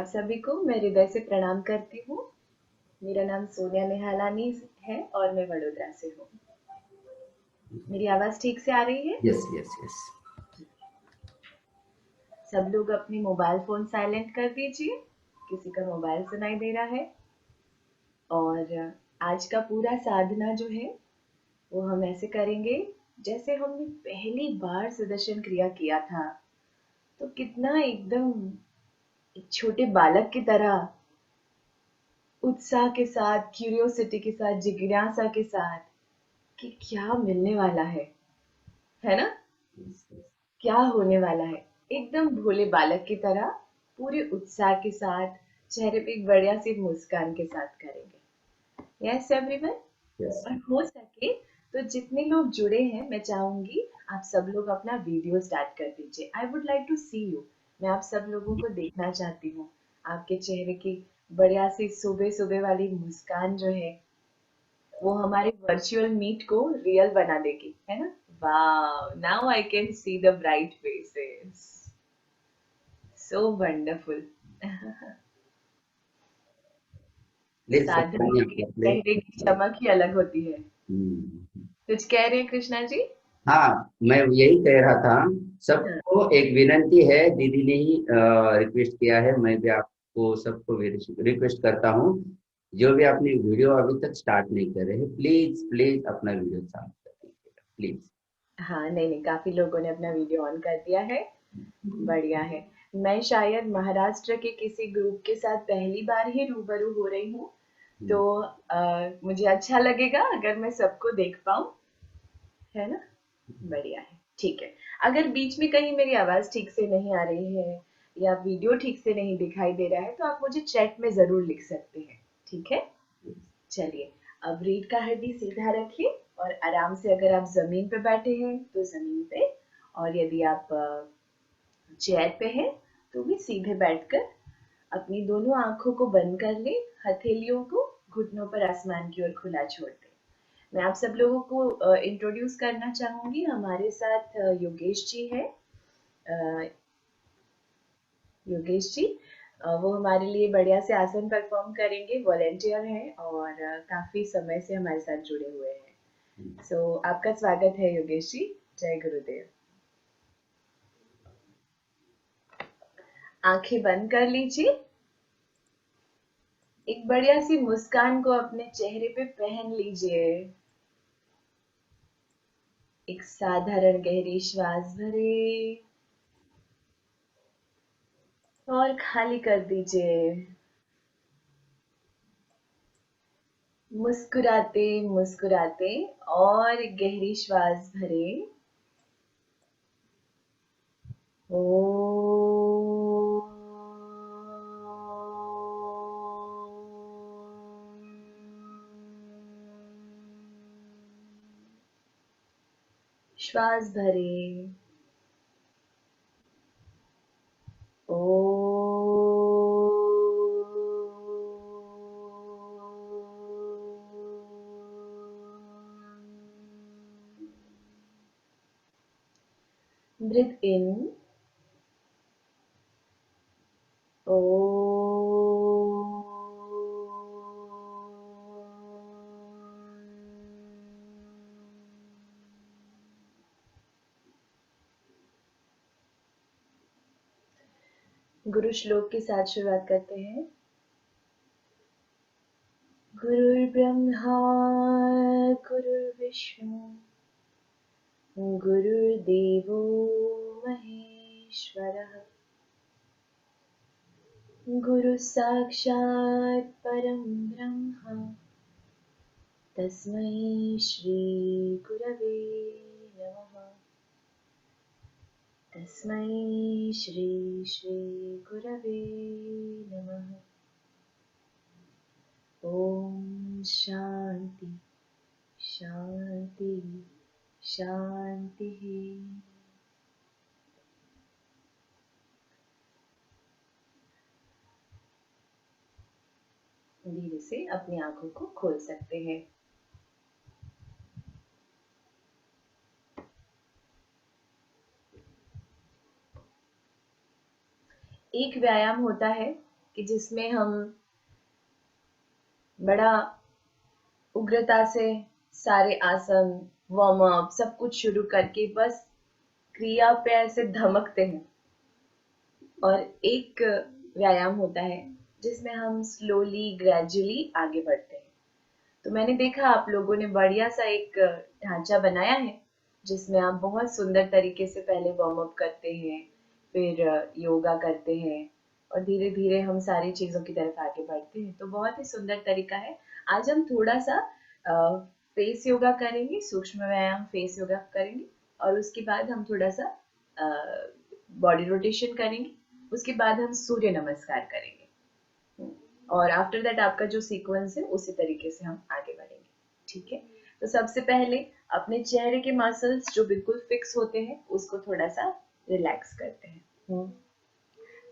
सभी को मैं हृदय से प्रणाम करती हूँ। मेरा नाम सोनिया निहालानी है और मैं वडोदरा से हूँ। मेरी आवाज ठीक से आ रही है? Yes yes yes. सब लोग अपनी मोबाइल फोन साइलेंट कर दीजिए। किसी का मोबाइल सुनाई दे रहा है। और आज का पूरा साधना जो है वो हम ऐसे करेंगे जैसे हमने पहली बार सुदर्शन क्रिया किया था। तो कितना एकदम एक छोटे बालक की तरह उत्साह के साथ, क्यूरियोसिटी के साथ, जिज्ञासा के साथ कि क्या मिलने वाला है ना? क्या होने वाला है? एकदम भोले बालक की तरह पूरे उत्साह के साथ, चेहरे पे एक बढ़िया सी मुस्कान के साथ करेंगे। Yes everyone. यस और हो सके तो जितने लोग जुड़े हैं, मैं चाहूंगी आप सब लोग अपना वीडियो स्टार्ट कर दीजिए। I would like to see you. मैं आप सब लोगों को देखना चाहती हूँ। आपके चेहरे की बढ़िया सी सुबह सुबह वाली मुस्कान जो है वो हमारे वर्चुअल मीट को रियल बना देगी, है ना? Wow, now I can see the bright faces. So wonderful. Please Sadhana बताइए के आपका प्लीज। चेहरे की चमक ही अलग होती है। हम्म, कुछ कह रहे हैं कृष्णा जी? हाँ, मैं यही कह रहा था। हाँ। सबको एक विनंती है, दीदी ने ही रिक्वेस्ट किया है, मैं भी आपको सबको रिक्वेस्ट करता हूँ। जो भी आपने वीडियो अभी तक स्टार्ट नहीं कर रहे हैं, प्लीज प्लीज अपना वीडियो स्टार्ट कर दीजिएगा प्लीज। हाँ, नहीं नहीं, काफी लोगों ने अपना वीडियो ऑन कर दिया है। बढ़िया है। मैं शायद महाराष्ट्र के किसी ग्रुप के साथ पहली बार ही रूबरू हो रही हूँ। तो मुझे अच्छा लगेगा अगर मैं सबको देख पाऊँ, है ना? बढ़िया है। ठीक है। अगर बीच में कहीं मेरी आवाज ठीक से नहीं आ रही है या वीडियो ठीक से नहीं दिखाई दे रहा है तो आप मुझे चैट में जरूर लिख सकते हैं। ठीक है? चलिए, अब रीढ़ का हड्डी सीधा रखिए और आराम से, अगर आप जमीन पे बैठे हैं तो जमीन पे, और यदि आप चेयर पे हैं तो भी सीधे बैठकर अपनी दोनों आंखों को बंद कर लें, हथेलियों को घुटनों पर आसमान की ओर खुला छोड़ दें। मैं आप सब लोगों को इंट्रोड्यूस करना चाहूंगी। हमारे साथ योगेश जी है। योगेश जी, वो हमारे लिए बढ़िया से आसन परफॉर्म करेंगे, वॉलेंटियर हैं और काफी समय से हमारे साथ जुड़े हुए हैं। सो आपका स्वागत है योगेश जी। जय गुरुदेव। आंखें बंद कर लीजिए। एक बढ़िया सी मुस्कान को अपने चेहरे पे पहन लीजिए। एक साधारण गहरी श्वास भरे और खाली कर दीजिए। मुस्कुराते मुस्कुराते और गहरी श्वास भरे। ओ। श्वास भरे। ओ। Breathe in. ओ। गुरु श्लोक के साथ शुरुआत करते हैं। गुरुर्ब्रह्मा गुरुर्विष्णु गुरुर्देवो महेश्वरः। गुरु साक्षात् परं ब्रह्म तस्मै श्री गुरवे नमः। तस्मै श्री श्री गुरवे नमः। ओम शांति शांति शांति। धीरे से अपनी आंखों को खोल सकते हैं। एक व्यायाम होता है कि जिसमें हम बड़ा उग्रता से सारे आसन, वार्म अप सब कुछ शुरू करके बस क्रिया पे ऐसे धमकते हैं। और एक व्यायाम होता है जिसमें हम स्लोली ग्रेजुअली आगे बढ़ते हैं। तो मैंने देखा आप लोगों ने बढ़िया सा एक ढांचा बनाया है जिसमें आप बहुत सुंदर तरीके से पहले वार्म अप करते हैं, फिर योगा करते हैं और धीरे धीरे हम सारी चीजों की तरफ आगे बढ़ते हैं। तो बहुत ही सुंदर तरीका है। आज हम थोड़ा सा फेस योगा करेंगे, सूक्ष्म व्यायाम फेस योगा करेंगे और उसके बाद हम थोड़ा सा बॉडी रोटेशन करेंगे। उसके बाद हम सूर्य नमस्कार करेंगे और आफ्टर दैट आपका जो सीक्वेंस है उसी तरीके से हम आगे बढ़ेंगे। ठीक है, तो सबसे पहले अपने चेहरे के मसल्स जो बिल्कुल फिक्स होते हैं उसको थोड़ा सा रिलैक्स करते हैं।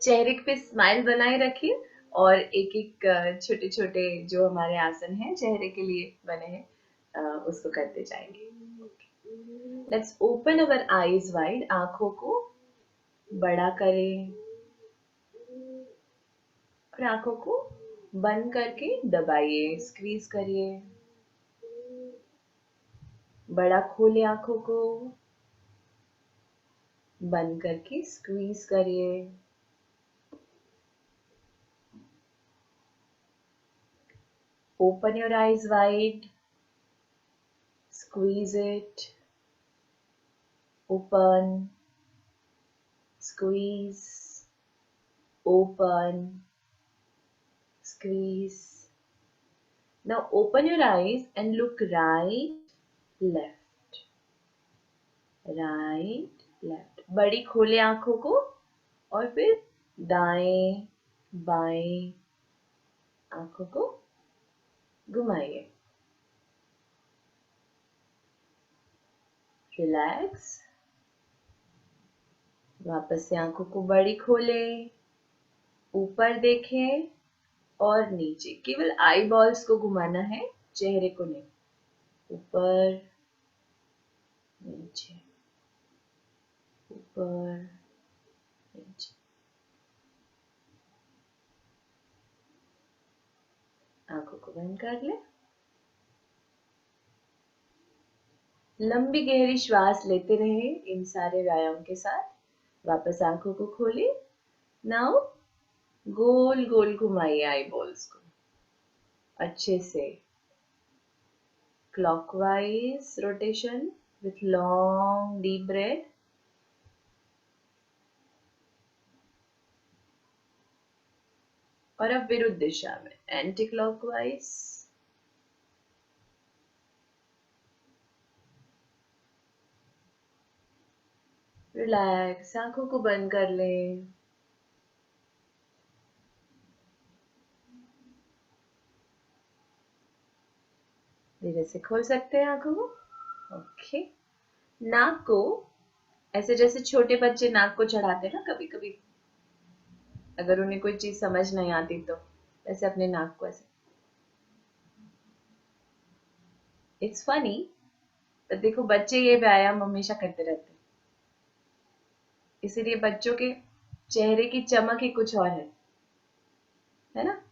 चेहरे पे स्माइल बनाए रखिए और एक एक छोटे छोटे जो हमारे आसन हैं चेहरे के लिए बने हैं उसको करते जाएंगे। Let's open our eyes wide. आंखों को बड़ा करें और आंखों को बंद करके दबाइए, स्क्वीज करिए। बड़ा खोले आंखों को, बंद करके स्क्वीज करिए। Open your eyes wide, squeeze it, open, squeeze, open, squeeze. Now open your eyes and look right, left, right, left. बड़ी खोले आंखों को और फिर दाएं बाएं आंखों को घुमाइए। रिलैक्स। वापस से आंखों को बड़ी खोले, ऊपर देखें और नीचे। केवल आई बॉल्स को घुमाना है, चेहरे को नहीं। ऊपर नीचे, ऊपर नीचे। आंखों को बंद कर ले। लंबी गहरी श्वास लेते रहे इन सारे व्यायाम के साथ। वापस आंखों को खोले। नाउ गोल गोल घुमाइए आई बॉल्स को अच्छे से। Clockwise rotation with long deep breath. और अब विरुद्ध दिशा में एंटी क्लॉकवाइज। रिलैक्स, आंखों को बंद कर लें। धीरे से खोल सकते हैं आंखों को। ओके, नाक को ऐसे जैसे छोटे बच्चे नाक को चढ़ाते हैं ना कभी कभी, अगर उन्हें कोई चीज समझ नहीं आती तो ऐसे अपने नाक को ऐसे। इट्स फनी, पर देखो बच्चे ये व्यायाम हमेशा करते रहते हैं, इसीलिए बच्चों के चेहरे की चमक ही कुछ और है ना।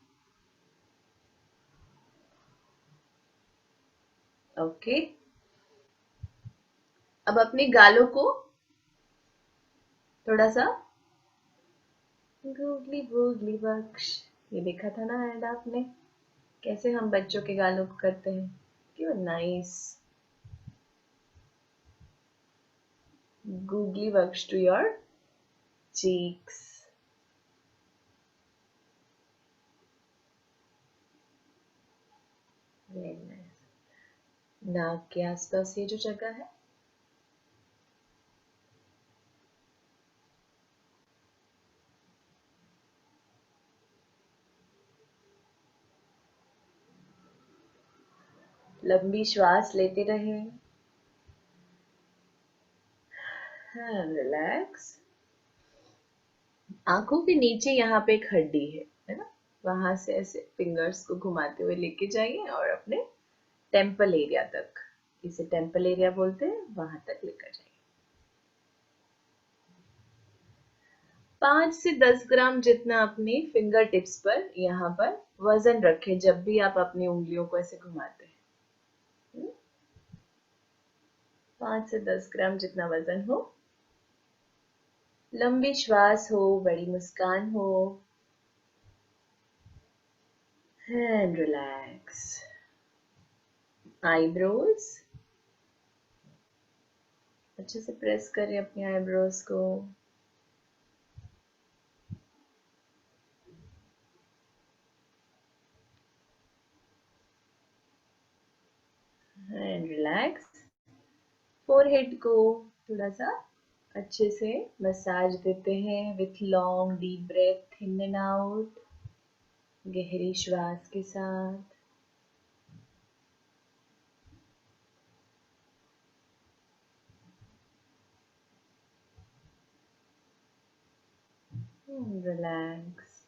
ओके, अब अपने गालों को थोड़ा सा गूगली गूगली बख्श, ये देखा था ना ऐड आपने, कैसे हम बच्चों के गालों को करते हैं, क्यों नाइस। गूगली बख्श to your cheeks. Very nice. नाक के आसपास ये जो जगह है, लंबी श्वास लेते रहे। हाँ, रिलैक्स। आंखों के नीचे यहाँ पे एक हड्डी है ना, वहां से ऐसे फिंगर्स को घुमाते हुए लेके जाइए और अपने टेम्पल एरिया तक, इसे टेम्पल एरिया बोलते हैं, वहां तक लेकर जाइए। 5 से 10 ग्राम जितना अपनी फिंगर टिप्स पर यहाँ पर वजन रखें जब भी आप अपनी उंगलियों को ऐसे घुमाते हैं। 5 से 10 ग्राम जितना वजन हो, लंबी श्वास हो, बड़ी मुस्कान हो, एंड रिलैक्स। आईब्रोज अच्छे से प्रेस करें अपनी आईब्रोज को। And relax. फोरहेड को थोड़ा सा अच्छे से मसाज देते हैं with long deep breath in and out, गहरी श्वास के साथ। रिलैक्स।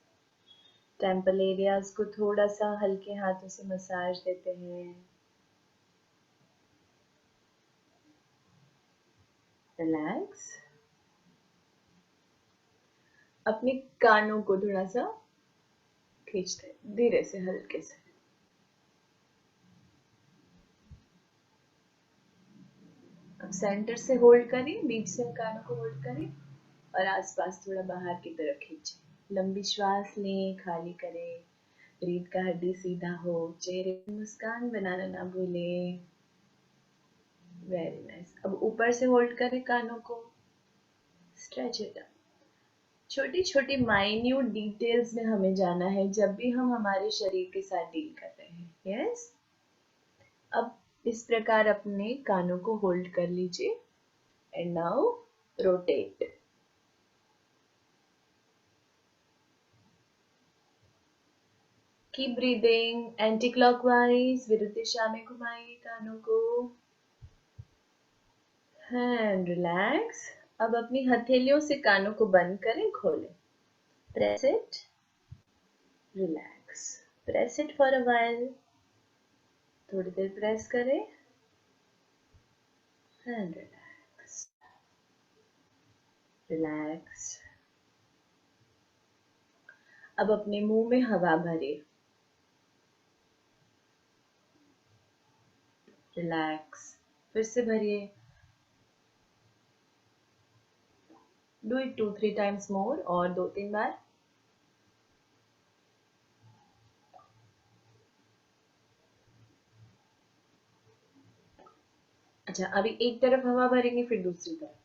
टेम्पल एरियाज को थोड़ा सा हल्के हाथों से मसाज देते हैं। रिलैक्स। अपने कानों को थोड़ा सा खींचते हैं धीरे से, हल्के से। अब सेंटर से होल्ड करें, बीच से कानों को होल्ड करें और आसपास थोड़ा बाहर की तरफ खींचें। लंबी श्वास लें, खाली करें, रीढ़ का हड्डी सीधा हो, चेहरे पर मुस्कान बनाना ना भूलें। Very nice. अब ऊपर से होल्ड करें कानों को, स्ट्रेच इट अप। छोटी छोटी माइन्यूट डिटेल्स में हमें जाना है जब भी हम हमारे शरीर के साथ डील कर रहे हैं। यस। अब इस प्रकार अपने कानों को होल्ड कर लीजिए and now rotate. Keep breathing anti clockwise, विरुद्ध दिशा में घुमाइए कानों को। And relax. अब अपनी हथेलियों से कानों को बंद करें, खोलें। Press it, relax. Press it for a while. थोड़ी देर प्रेस करें एंड रिलैक्स। रिलैक्स। अब अपने मुंह में हवा भरिए। रिलैक्स। फिर से भरिए। डू इट 2-3 टाइम्स मोर, और 2-3 बार। अच्छा, अभी एक तरफ हवा भरेंगे, फिर दूसरी तरफ।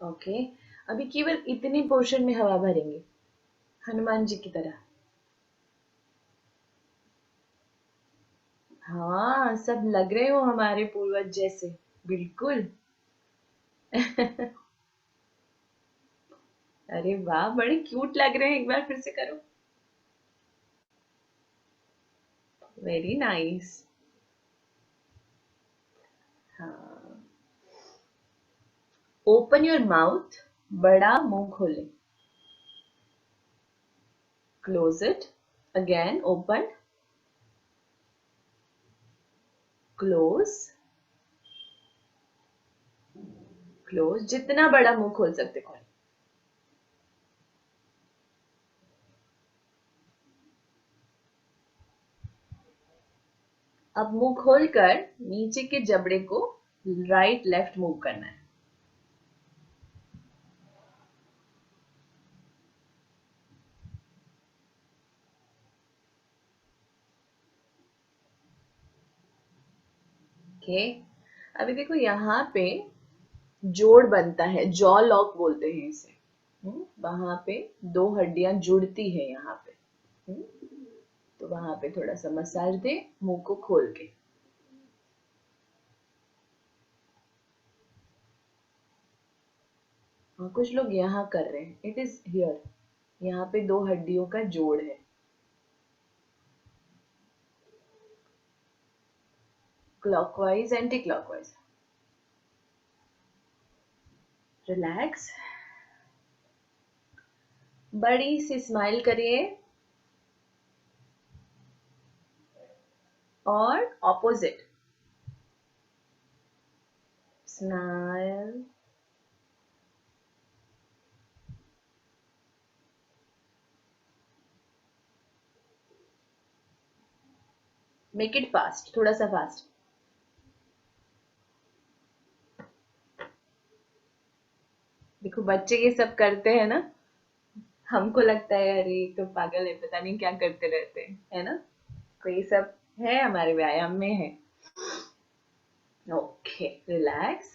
ओके। अभी केवल इतनी पोर्शन में हवा भरेंगे, हनुमान जी की तरह। हाँ, सब लग रहे हो हमारे पूर्वज जैसे, बिल्कुल। अरे वाह, बड़े क्यूट लग रहे हैं। एक बार फिर से करो। Very nice. हाँ। ओपन योर माउथ, बड़ा मुंह खोले। Close it, again open, close, close. जितना बड़ा मुंह खोल सकते खोल। अब मुंह खोलकर नीचे के जबड़े को राइट लेफ्ट मूव करना है। ओके। अभी देखो यहाँ पे जोड़ बनता है, जॉ लॉक बोलते हैं इसे। वहां पे 2 हड्डियां जुड़ती है यहाँ पे। तो वहां पे थोड़ा सा मसाज दे मुंह को खोल के। हाँ, कुछ लोग यहाँ कर रहे हैं। It is here. यहाँ पे 2 हड्डियों का जोड़ है। Clockwise, anti clockwise. रिलैक्स। बड़ी सी स्माइल करिए और opposite, smile, make it fast, थोड़ा सा फास्ट। देखो बच्चे ये सब करते हैं ना, हमको लगता है अरे तो पागल है, पता नहीं क्या करते रहते हैं, है ना? तो ये सब है, हमारे व्यायाम में है। Okay, relax.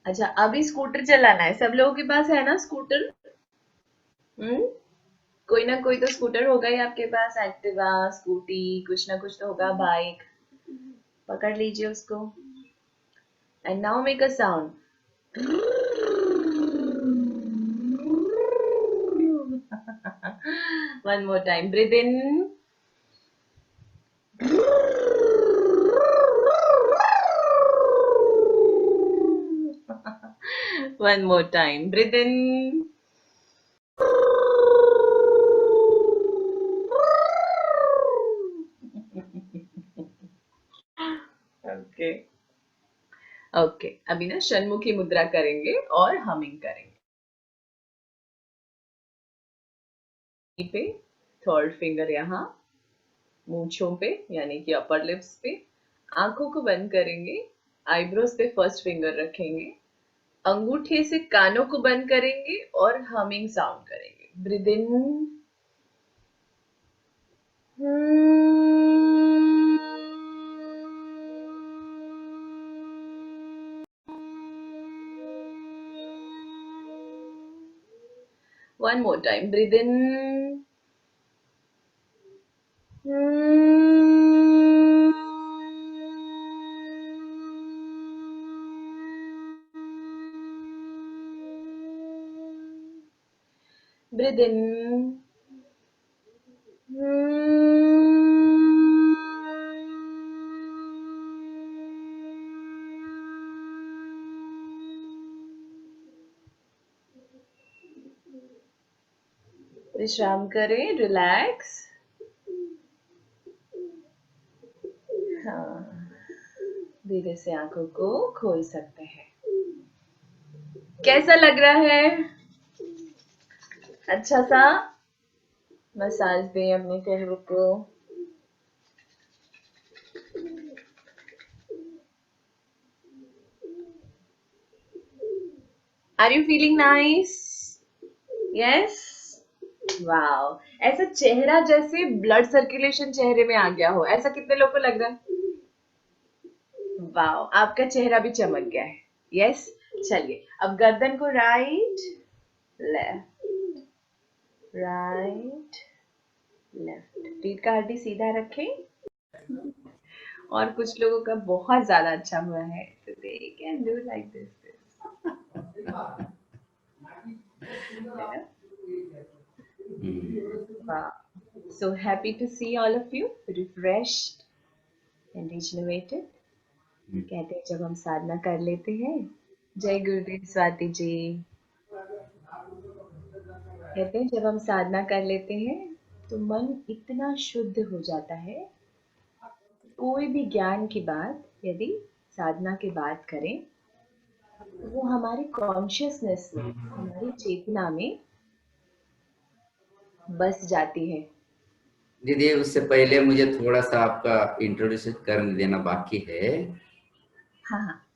अच्छा, अभी स्कूटर चलाना है, सब लोगों के पास है ना स्कूटर? हम्म, कोई ना कोई तो स्कूटर होगा ही आपके पास, एक्टिवा, स्कूटी, कुछ ना कुछ तो होगा, बाइक। पकड़ लीजिए उसको। And now make a sound. One more time. Breathe in. One more time. Breathe in. Okay okay, अभी ना षण्मुखी मुद्रा करेंगे और हमिंग करेंगे। पे थर्ड फिंगर यहाँ मूंछों पे यानी कि अपर लिप्स पे, आंखों को बंद करेंगे, आईब्रोज पे फर्स्ट फिंगर रखेंगे, अंगूठे से कानों को बंद करेंगे और हमिंग साउंड करेंगे। Breathe in. One more time. Breathe in. Breathe in. विश्राम करें, रिलैक्स। हाँ, धीरे से आंखों को खोल सकते हैं। कैसा लग रहा है? अच्छा सा मसाज दें अपने चेहरे को। Are you feeling nice? Yes. Wow, ऐसा चेहरा जैसे ब्लड सर्कुलेशन चेहरे में आ गया हो, ऐसा कितने लोग को लग रहा है? वाओ, आपका चेहरा भी चमक गया है। यस। चलिए, अब गर्दन को राइट लेफ्ट, राइट लेफ्ट, पीठ का हड्डी सीधा रखें। और कुछ लोगों का बहुत ज्यादा अच्छा हुआ है, तो they can do like this. वाह, so happy to see all of you refreshed and rejuvenated। कहते हैं जब हम साधना कर लेते हैं, जय गुरुदेव स्वाति जी, कहते हैं जब हम साधना कर लेते हैं तो मन इतना शुद्ध हो जाता है, कोई भी ज्ञान की बात यदि साधना के बाद करें तो वो हमारी कॉन्शियसनेस में, हमारी चेतना में बस जाती है। दीदी उससे पहले मुझे थोड़ा सा आपका इंट्रोड्यूस कर देना बाकी है। हाँ हाँ,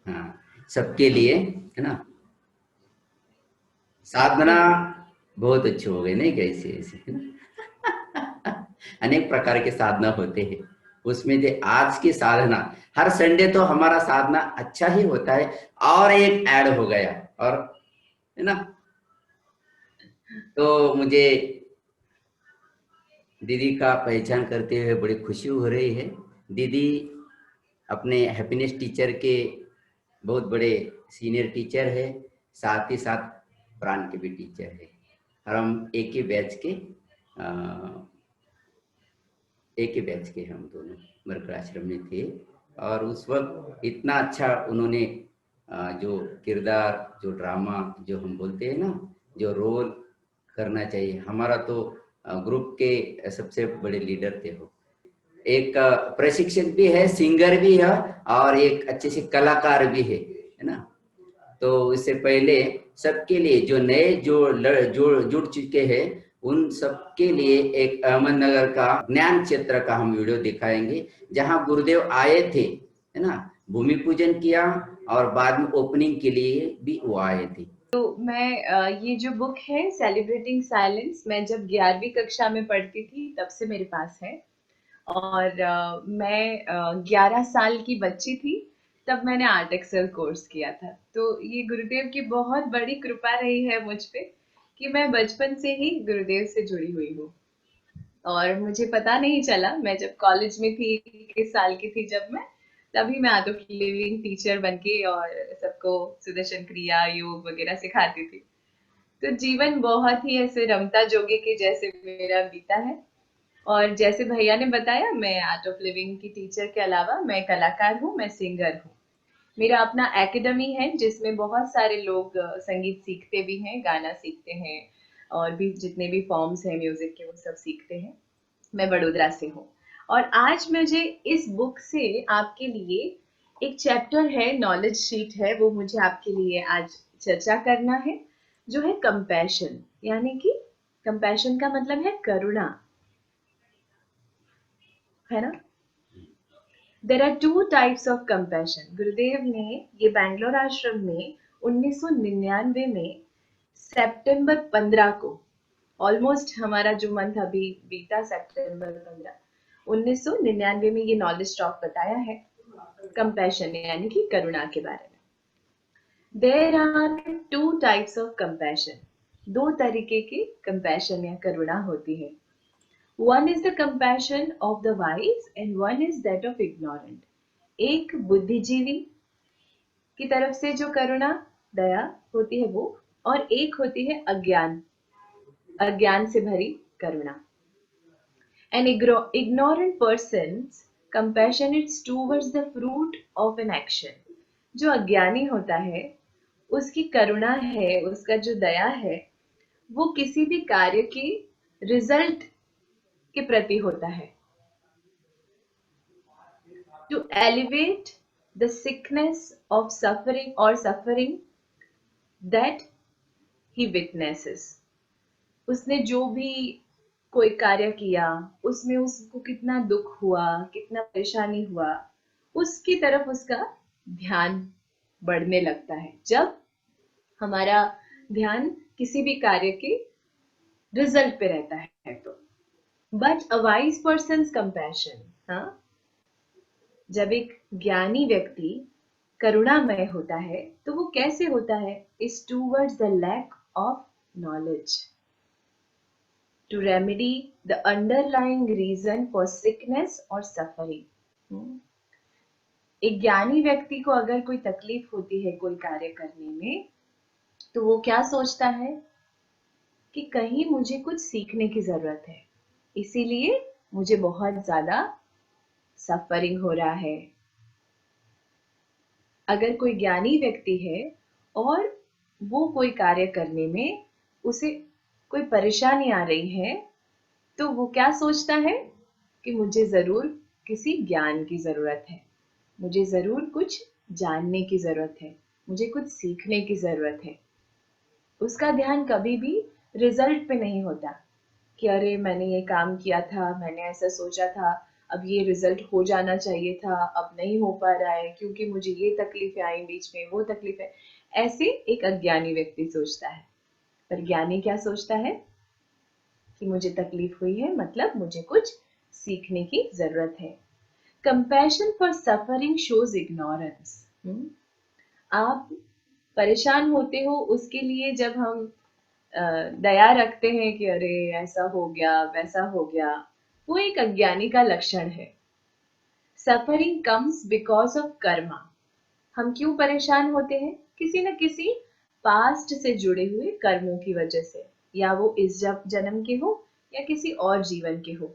हाँ, सबके लिए है ना। साधना बहुत अच्छे हो गए नहीं, कैसे ऐसे अनेक प्रकार के साधना होते हैं, उसमें से आज की साधना, हर संडे तो हमारा साधना अच्छा ही होता है, और एक ऐड हो गया और है ना। तो मुझे दीदी का पहचान करते हुए बड़ी खुशी हो रही है। दीदी अपने हैप्पीनेस टीचर के बहुत बड़े सीनियर टीचर है, साथ ही साथ प्राण के भी टीचर है, और हम एक ही बैच के हम दोनों मरकड़ आश्रम में थे। और उस वक्त इतना अच्छा उन्होंने जो किरदार, जो ड्रामा, जो हम बोलते हैं ना, जो रोल करना चाहिए, हमारा तो ग्रुप के सबसे बड़े लीडर थे वो। एक प्रशिक्षक भी है, सिंगर भी है और एक अच्छे से कलाकार भी है ना। तो इससे पहले सबके लिए जो नए जुड़ चुके हैं उन सबके लिए एक अहमदनगर का ज्ञान क्षेत्र का हम वीडियो दिखाएंगे, जहां गुरुदेव आए थे, है ना, भूमि पूजन किया और बाद में ओपनिंग के लिए भी वो आए थे। तो मैं ये जो बुक है सेलिब्रेटिंग साइलेंस, मैं जब 11वीं कक्षा में पढ़ती थी तब से मेरे पास है। और मैं 11 साल की बच्ची थी तब मैंने आर्ट एक्सेल कोर्स किया था। तो ये गुरुदेव की बहुत बड़ी कृपा रही है मुझ पे कि मैं बचपन से ही गुरुदेव से जुड़ी हुई हूँ। और मुझे पता नहीं चला, मैं जब कॉलेज में थी, किस साल की थी जब मैं, तभी मैं आर्ट ऑफ लिविंग टीचर बन के और सबको सुदर्शन क्रिया, योग वगैरह सिखाती थी। तो जीवन बहुत ही ऐसे रमता जोगी के जैसे मेरा बीता है। और जैसे भैया ने बताया, मैं आर्ट ऑफ लिविंग की टीचर के अलावा मैं कलाकार हूँ, मैं सिंगर हूँ। मेरा अपना एकेडमी है जिसमें बहुत सारे लोग संगीत सीखते भी हैं, गाना सीखते हैं, और भी जितने भी फॉर्म्स हैं म्यूजिक के वो सब सीखते हैं। मैं बड़ोदरा से हूँ। और आज मुझे इस बुक से आपके लिए एक चैप्टर है, नॉलेज शीट है, वो मुझे आपके लिए आज चर्चा करना है, जो है कंपैशन। यानी कि कंपैशन का मतलब है करुणा, है ना। There are two types of compassion. Gurudev ने ये बैंगलोर आश्रम में 1999 में सितंबर 15 को, ऑलमोस्ट हमारा जो मंथ अभी बीता सितंबर 15, 1999 में ये नॉलेज टॉक बताया है कंपैशन यानी कि करुणा के बारे में। There are two types of compassion, दो तरीके की कंपैशन या करुणा होती है। One is the compassion of the wise and one is that of ignorant. एक बुद्धिजीवी की तरफ से जो करुणा दया होती है वो, और एक होती है अज्ञान, अज्ञान से भरी करुणा। An ignorant person's compassion is towards the fruit of an action. जो अज्ञानी होता है उसकी करुणा है, उसका जो दया है, वो किसी भी कार्य की रिजल्ट के प्रति होता है। To elevate the sickness of suffering or suffering that he witnesses. उसने जो भी कोई कार्य किया, उसमें उसको कितना दुख हुआ, कितना परेशानी हुआ, उसकी तरफ उसका ध्यान बढ़ने लगता है जब हमारा ध्यान किसी भी कार्य के रिजल्ट पे रहता है। तो but a wise persons compassion, हाँ, जब एक ज्ञानी व्यक्ति करुणामय होता है तो वो कैसे होता है, is towards the lack of knowledge to remedy the underlying reason for sickness or suffering। एक ज्ञानी व्यक्ति को अगर कोई तकलीफ होती है कोई कार्य करने में, तो वो क्या सोचता है कि कहीं मुझे कुछ सीखने की जरूरत है, इसीलिए मुझे बहुत ज्यादा सफरिंग हो रहा है। अगर कोई ज्ञानी व्यक्ति है और वो कोई कार्य करने में उसे कोई परेशानी आ रही है, तो वो क्या सोचता है कि मुझे जरूर किसी ज्ञान की जरूरत है, मुझे जरूर कुछ जानने की जरूरत है, मुझे कुछ सीखने की जरूरत है। उसका ध्यान कभी भी रिजल्ट पे नहीं होता कि अरे मैंने ये काम किया था, मैंने ऐसा सोचा था, अब ये रिजल्ट हो जाना चाहिए था, अब नहीं हो पा रहा है क्योंकि मुझे ये तकलीफें आई बीच में, वो तकलीफ है। ऐसे एक अज्ञानी व्यक्ति सोचता है। पर ज्ञानी क्या सोचता है कि मुझे तकलीफ हुई है मतलब मुझे कुछ सीखने की जरूरत है। Compassion for suffering shows ignorance. आप परेशान होते हो उसके लिए जब हम दया रखते हैं कि अरे ऐसा हो गया वैसा हो गया, वो एक अज्ञानी का लक्षण है। Suffering comes because of Karma. हम क्यों परेशान होते हैं, किसी न किसी पास्ट से जुड़े हुए कर्मों की वजह से, या वो इस जन्म के हो या किसी और जीवन के हो।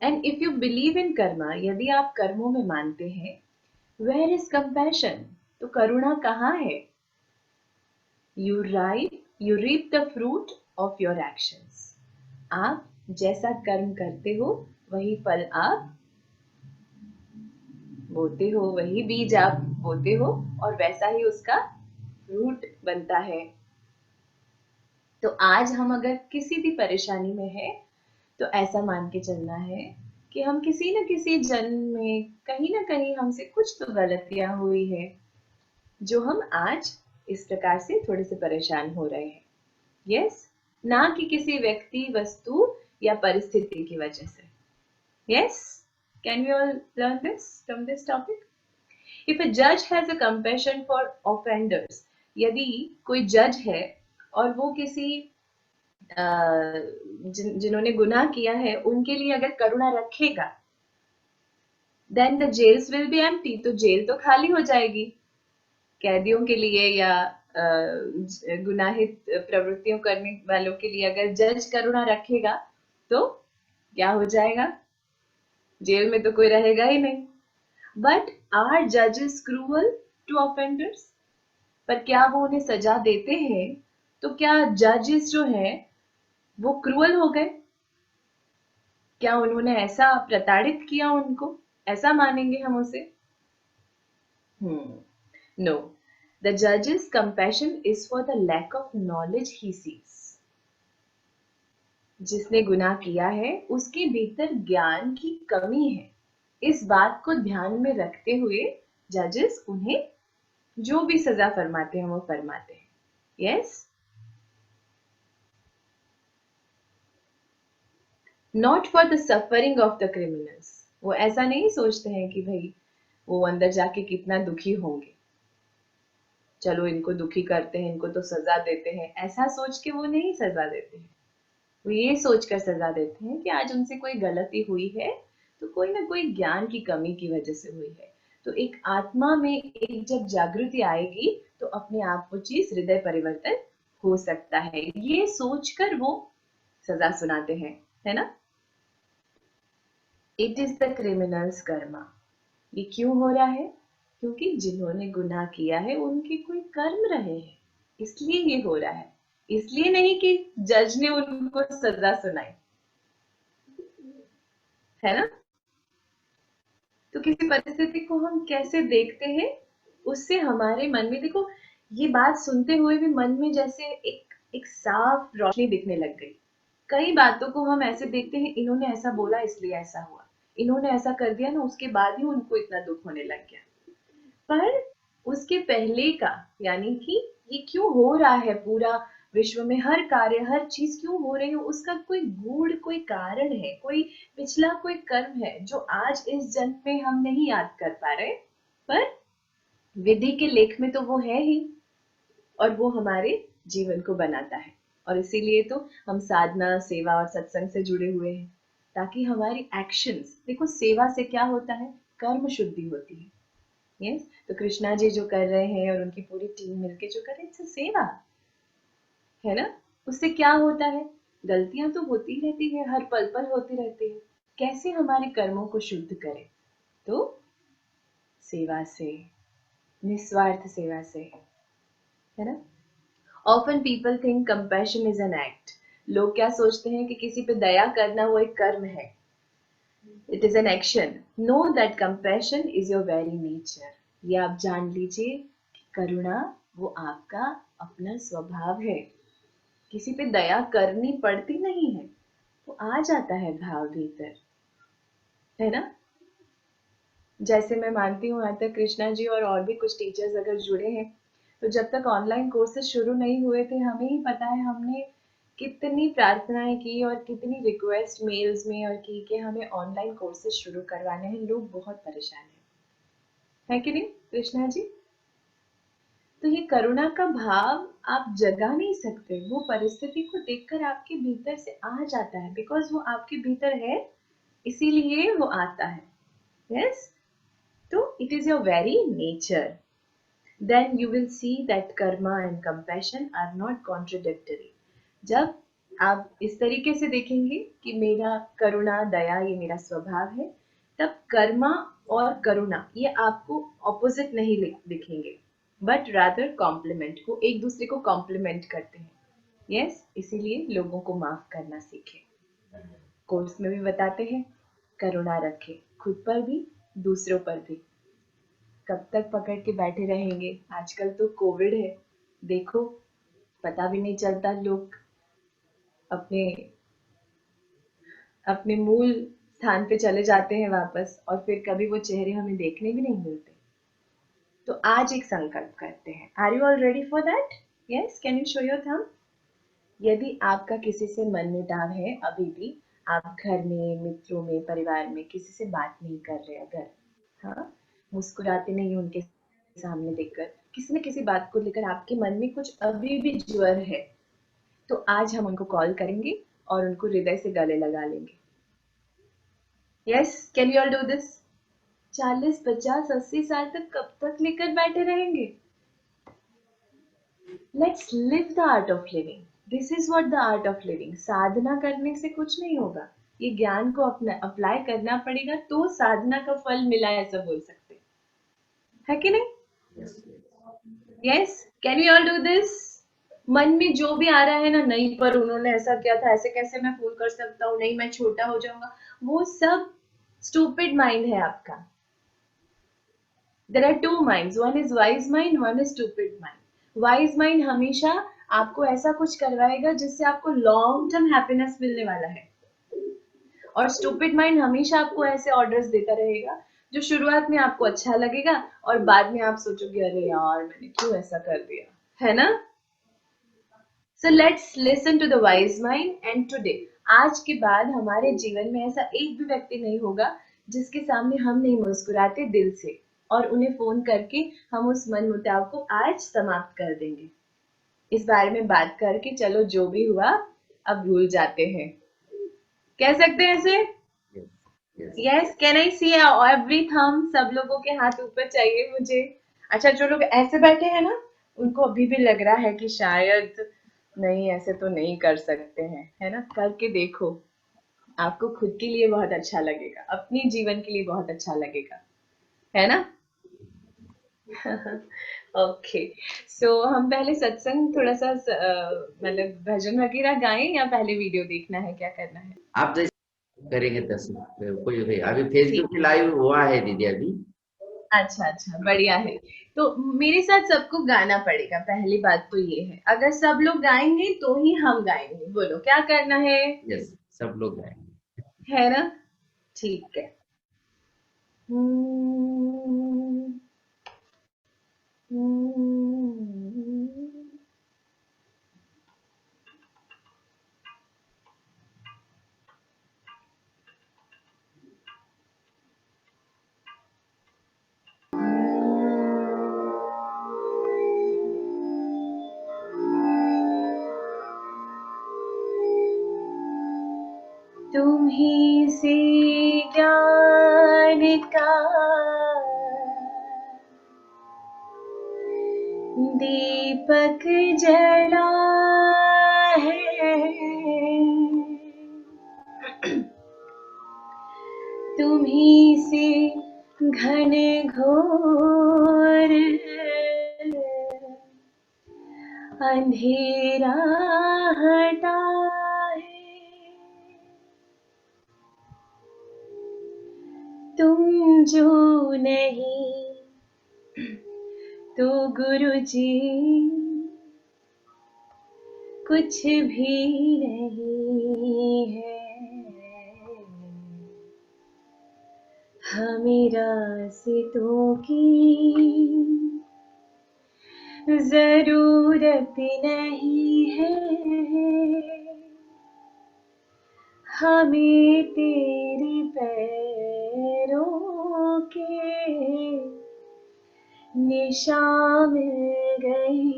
And if you believe in Karma, यदि आप कर्मों में मानते हैं, वेयर इज कंपैशन, तो करुणा कहाँ है। You reap the fruit of your actions. आप जैसा कर्म करते हो वही फल आप बोते हो, वही बीज आप बोते हो और वैसा ही उसका फ्रूट बनता है। तो आज हम अगर किसी भी परेशानी में है तो ऐसा मान के चलना है कि हम किसी न किसी जन्म में कहीं ना कहीं हमसे कुछ तो गलतियां हुई है जो हम आज इस प्रकार से थोड़े से परेशान हो रहे हैं। यस, ना कि किसी व्यक्ति, वस्तु या परिस्थिति की वजह से। Yes, can we all learn this from this topic? If a जज has a compassion for offenders, यदि कोई जज है और वो किसी जिन्होंने गुनाह किया है उनके लिए अगर करुणा रखेगा, then the jails will be empty, तो जेल तो खाली हो जाएगी कैदियों के लिए या गुनाहित प्रवृत्तियों करने वालों के लिए। अगर जज करुणा रखेगा तो क्या हो जाएगा? जेल में तो कोई रहेगा ही नहीं। बट आर जजेस क्रूअल टू ऑफेंडर्स? पर क्या वो उन्हें सजा देते हैं? तो क्या जजेस जो है वो क्रूअल हो गए? क्या उन्होंने ऐसा प्रताड़ित किया उनको? ऐसा मानेंगे हम उसे? नो, द जजेस compassion is for the lack of knowledge he sees. जिसने गुनाह किया है उसके भीतर ज्ञान की कमी है। इस बात को ध्यान में रखते हुए जजेस उन्हें जो भी सजा फरमाते हैं वो फरमाते हैं। Yes, not for the suffering of the criminals. वो ऐसा नहीं सोचते हैं कि भाई वो अंदर जाके कितना दुखी होंगे, चलो इनको दुखी करते हैं, इनको तो सजा देते हैं। ऐसा सोच के वो नहीं सजा देते हैं। वो ये सोचकर सजा देते हैं कि आज उनसे कोई गलती हुई है तो कोई ना कोई ज्ञान की कमी की वजह से हुई है। तो एक आत्मा में एक जब जागृति आएगी तो अपने आप वो चीज हृदय परिवर्तन हो सकता है, ये सोचकर वो सजा सुनाते हैं, है ना? It is the criminals Karma. ये क्यों हो रहा है? क्योंकि जिन्होंने गुनाह किया है उनके कोई कर्म रहे हैं, इसलिए ये हो रहा है। इसलिए नहीं कि जज ने उनको सजा सुनाई, है ना? तो किसी परिस्थिति को हम कैसे देखते हैं उससे हमारे मन में, देखो ये बात सुनते हुए भी मन में जैसे एक एक साफ रोशनी दिखने लग गई। कई बातों को हम ऐसे देखते हैं, इन्होंने ऐसा बोला इसलिए ऐसा हुआ, इन्होंने ऐसा कर दिया ना उसके बाद ही उनको इतना दुख होने लग गया। पर उसके पहले का, यानी कि ये क्यों हो रहा है, पूरा विश्व में हर कार्य हर चीज क्यों हो रही है, उसका कोई गूढ़ कोई कारण है, कोई पिछला कोई कर्म है जो आज इस जन्म में हम नहीं याद कर पा रहे, पर विधि के लेख में तो वो है ही और वो हमारे जीवन को बनाता है। और इसीलिए तो हम साधना, सेवा और सत्संग से जुड़े हुए हैं, ताकि हमारी एक्शंस, देखो सेवा से क्या होता है, कर्म शुद्धि होती है। यस, तो कृष्णा जी जो कर रहे हैं और उनकी पूरी टीम मिलके जो कर रही है, इट्स सेवा, है ना? उससे क्या होता है? गलतियां तो होती रहती है, हर पल पल होती रहती है। कैसे हमारे कर्मों को शुद्ध करें? तो सेवा से, निस्वार्थ सेवा से, है ना? Often people think compassion is an act. लोग क्या सोचते हैं कि किसी पे दया करना वो एक कर्म है। It is an action. Know that compassion is your very nature. ये आप जान लीजिए कि करुणा वो आपका अपना स्वभाव है। किसी पे दया करनी पड़ती नहीं है, वो आ जाता है भाव भीतर, है ना? जैसे मैं मानती हूँ आज तक कृष्णा जी और भी कुछ टीचर्स अगर जुड़े हैं, तो जब तक ऑनलाइन कोर्सेज शुरू नहीं हुए थे हमें ही पता है हमने कितनी प्रार्थनाएं की और कितनी रिक्वेस्ट मेल्स में और की कि हमें ऑनलाइन कोर्सेज शुरू करवाने हैं। लोग बहुत परेशान है कि नहीं कृष्णा जी? तो ये करुणा का भाव आप जगा नहीं सकते, वो परिस्थिति को देखकर आपके भीतर से आ जाता है, बिकॉज वो आपके भीतर है, इसीलिए वो आता है। यस, तो it is your very nature. Then you will see that karma and compassion are not contradictory. जब आप इस तरीके से देखेंगे कि मेरा करुणा दया ये मेरा स्वभाव है, तब कर्मा और करुणा ये आपको ऑपोजिट नहीं दिखेंगे, बट रादर कॉम्प्लीमेंट को, एक दूसरे को कॉम्प्लीमेंट करते हैं। यस, इसीलिए लोगों को माफ करना सीखें। कोर्स में भी बताते हैं करुणा रखें, खुद पर भी, दूसरों पर भी। कब तक पकड़ के बैठे रहेंगे? आजकल तो कोविड है, देखो पता भी नहीं चलता, लोग अपने अपने मूल स्थान पे चले जाते हैं वापस, और फिर कभी वो चेहरे हमें देखने भी नहीं मिलते। तो आज एक संकल्प करते हैं। Are you all ready for that? Yes, can you show your thumb? यदि आपका किसी से मनमुटाव है, अभी भी आप घर में, मित्रों में, परिवार में किसी से बात नहीं कर रहे, अगर हाँ, मुस्कुराते नहीं उनके सामने देखकर, किसी न किसी बात को लेकर आपके मन में कुछ अभी भी ज्वर है, तो आज हम उनको कॉल करेंगे और उनको हृदय से गले लगा लेंगे। Yes, can you all do this? 40, 50, 80 साल तक कब तक लेकर बैठे रहेंगे? Let's live the art of living. This is what the art of living. साधना करने से कुछ नहीं होगा, ये ज्ञान को अपना अप्लाई करना पड़ेगा, तो साधना का फल मिला ऐसा बोल सकते है कि नहीं? Yes, can you all do this? मन में जो भी आ रहा है ना, नहीं पर उन्होंने ऐसा किया था, ऐसे कैसे मैं फोन कर सकता हूँ, नहीं मैं छोटा हो जाऊंगा, वो सब स्टूपिड माइंड है आपका। There are two minds, one is wise mind, one is stupid mind. Wise mind हमेशा आपको ऐसा कुछ करवाएगा जिससे आपको लॉन्ग टर्म हैप्पीनेस मिलने वाला है, और स्टूपिड माइंड हमेशा आपको ऐसे ऑर्डर्स देता रहेगा जो शुरुआत में आपको अच्छा लगेगा और बाद में आप सोचोगे अरे यार मैंने क्यों ऐसा कर दिया, है ना? So let's listen to the wise mind and today, आज के बाद हमारे जीवन में ऐसा एक भी व्यक्ति नहीं होगा जिसके सामने हम नहीं मुस्कुराते दिल से, और उन्हें फोन करके हम उस मनमुटाव को आज समाप्त कर देंगे। इस बारे में बात करके चलो जो भी हुआ अब भूल जाते हैं, कह सकते हैं ऐसे? Yes, can I see every thumb? सब लोगों के हाथ ऊपर चाहिए मुझे। अच्छा, जो लोग ऐसे बैठे हैं ना, उनको अभी भी लग रहा है कि शायद नहीं, ऐसे तो नहीं कर सकते हैं, है ना? करके देखो, आपको खुद के लिए बहुत अच्छा लगेगा, अपने जीवन के लिए बहुत अच्छा लगेगा, है ना? ओके, सो हम पहले सत्संग थोड़ा सा मतलब भजन वगैरह गाएं या पहले वीडियो देखना है, क्या करना है? आप जैसे करेंगे 10 कोई भी। अभी फेसबुक पे लाइव हुआ है दीदी अभी। अच्छा अच्छा, बढ़िया है। तो मेरे साथ सबको गाना पड़ेगा, पहली बात तो ये है, अगर सब लोग गाएंगे तो ही हम गाएंगे। बोलो क्या करना है? यस, सब लोग गाएंगे। है ना? ठीक है। हम्म, हम्म, तुम्हीं से ज्ञान का दीपक जला है, तुम्हीं से घन घोर अंधेरा हटा है, तुम जो नहीं तो गुरुजी कुछ भी नहीं है, हमें रास्तों की जरूरत नहीं है, हमें तेरे पैरों के निशान मिल गई,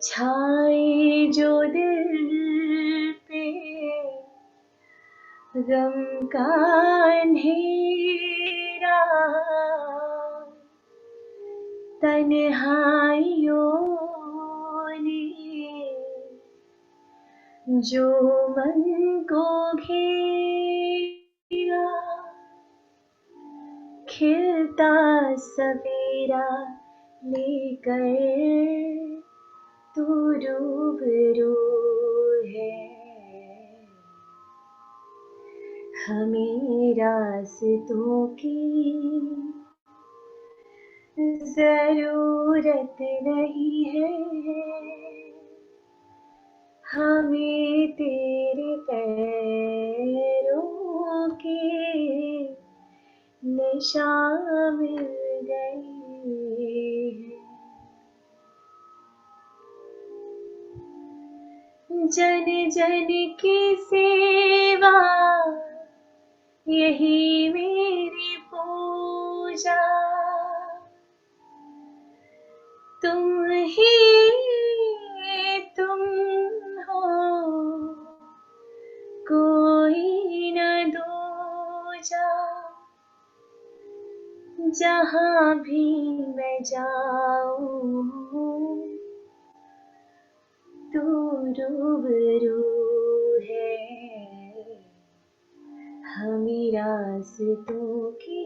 छाए जो दिल पे गम का अंधेरा, तन्हाइयों ने जो मन को घेरा, खिलता सवेरा लेकर तू रूबरू है, हमें रास्तों की जरूरत नहीं है, हमें तेरे पैरों की निशान मिल गई है। जन जन की सेवा यही मेरी पूजा, तुम ही तुम हो, कोई न दूजा। जहाँ भी मैं जाऊँ तू रूबरू है, हमें रास्तों की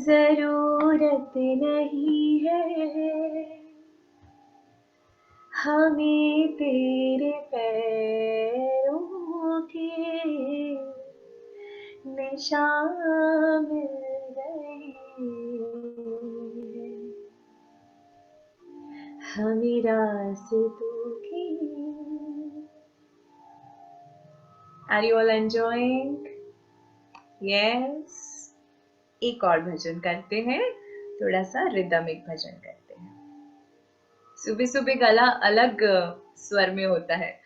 जरूरत नहीं है, हमें तेरे पैरों की निशान मिल गई, हमें रास्तों की। Are you all enjoying? Yes. एक और भजन करते हैं, थोड़ा सा रिदमिक भजन करते हैं। सुबह सुबह गला अलग स्वर में होता है।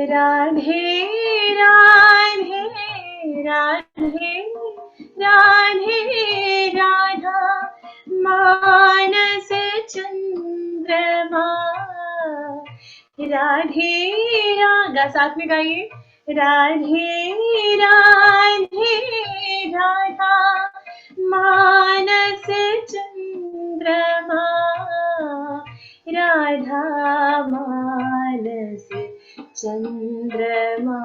राधे राधे राधे राधे राधा मानस चंद्रमा, राधे राधा साथ में गाइए, राधे राधे राधा मानस चंद्रमा, राधा मानस चंद्रमा,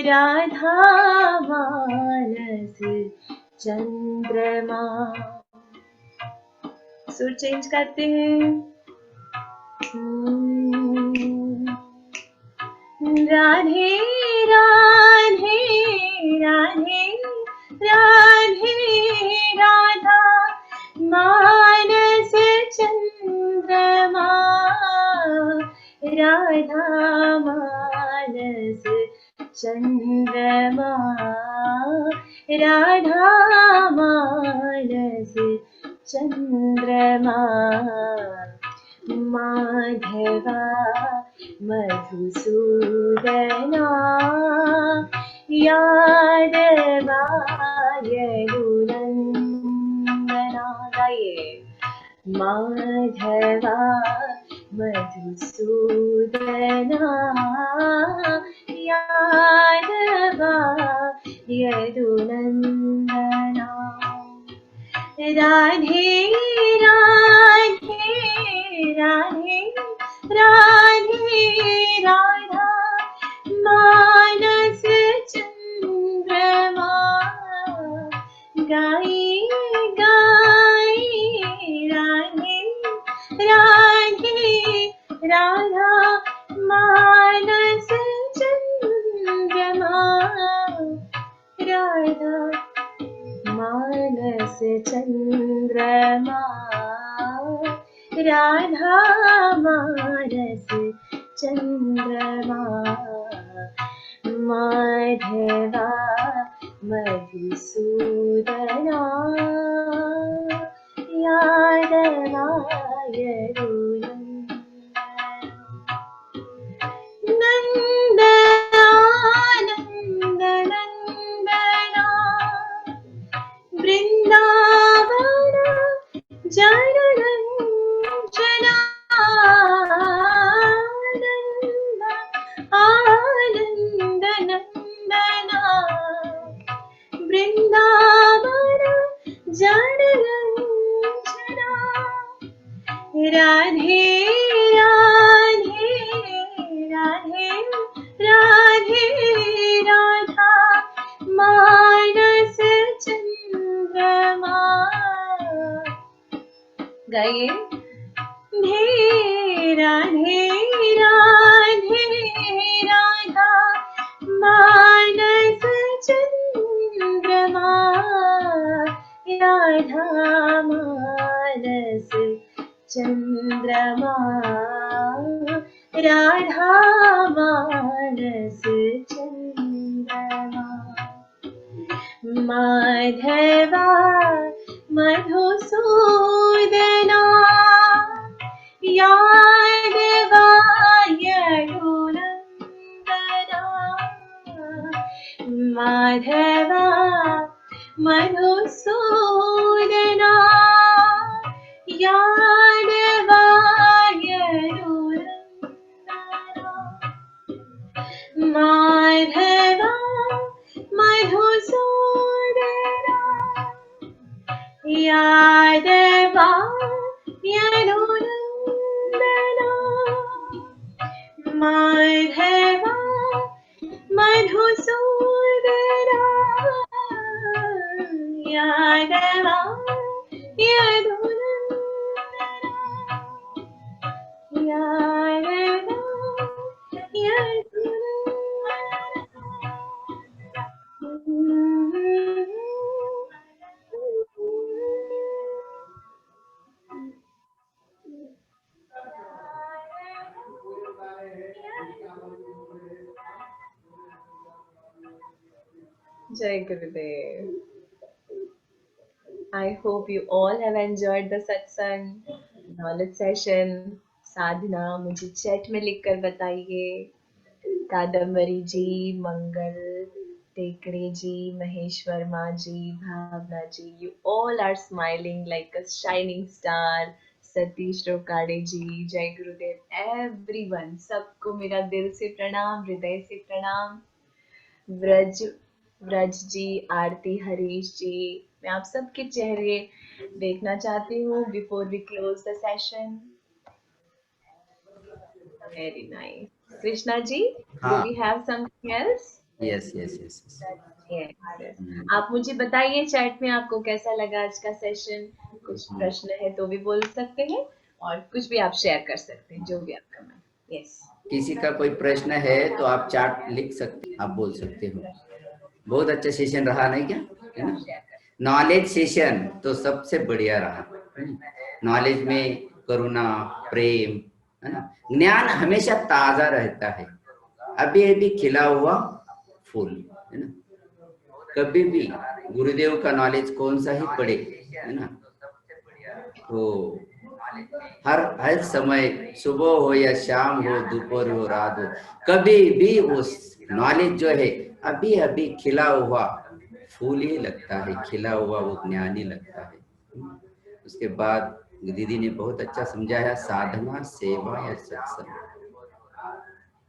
राधा मानस चंद्रमा। सुर चेंज करते हैं। राधे राधे राधे राधे राधा मानस चंद्रमा, राधा मानस चंद्रमा, राधा मानस चंद्रमा, माधवा मधुसूदना यादवा यदुनंदना। गाइए, माधवा मधुसूदना यादवा यदुनंदना, राधे राधे राधे राधे राधा मानस चंद्रमा, गाइए गाइए राधे राधे राधा मानस चंद्रमा, राधा मानस चंद्रमा, राधा मानस चंद्रमा माधवा मधुसूदना यादवाय नंदना वृंदावन जनरंजना आनंद नंदना वृंदावन जनरंजना राधे राधे राधे राधे राधा मानस चंद्रमा गाइए राधे राधे राधा मानस चंद्रमा राधा मानस चंद्रमा राधा मानस चंद्रमा माधवा मधुसूदना यादवाय नंदना माधवा मधुसूदना यादवाय नंदना माधवा मधुसूदना यादवा नंदना माधवा मधुसूदना यादवा यादवा Jai Gurudev. I hope you all have enjoyed the satsang, knowledge session, साधना. मुझे चैट में लिखकर बताइए. कादम्बरी जी, मंगल, टेकड़े जी, महेश वर्मा जी, भावना जी, you all are smiling like a shining star. Satish रोकाड़े जी, जय गुरुदेव. everyone, सबको मेरा दिल से प्रणाम, हृदय से प्रणाम. व्रज जी, आरती, हरीश जी, मैं आप सबके चेहरे देखना चाहती हूँ before we close the session. Very nice. Krishna ji, do we have something else? Yes yes yes. आप मुझे बताइए चैट में आपको कैसा लगा आज का सेशन. कुछ प्रश्न है तो भी बोल सकते हैं और कुछ भी आप शेयर कर सकते हैं, जो भी आपका मन. यस. किसी का कोई प्रश्न है तो आप चैट लिख सकते, आप बोल सकते हो. बहुत अच्छा सेशन रहा नहीं क्या, है ना? नॉलेज सेशन तो सबसे बढ़िया रहा. नॉलेज में करुणा, प्रेम, है ना? ज्ञान हमेशा ताजा रहता है, अभी अभी खिला हुआ फूल, है ना? कभी भी गुरुदेव का नॉलेज कौन सा ही पढ़े, है ना, तो हर समय, सुबह हो या शाम हो, दोपहर हो, रात हो, कभी भी उस नॉलेज जो है अभी अभी खिला हुआ फूल ही लगता है, खिला हुआ वो ज्ञान ही लगता है. उसके बाद दीदी ने बहुत अच्छा समझाया, साधना, सेवा और सत्संग,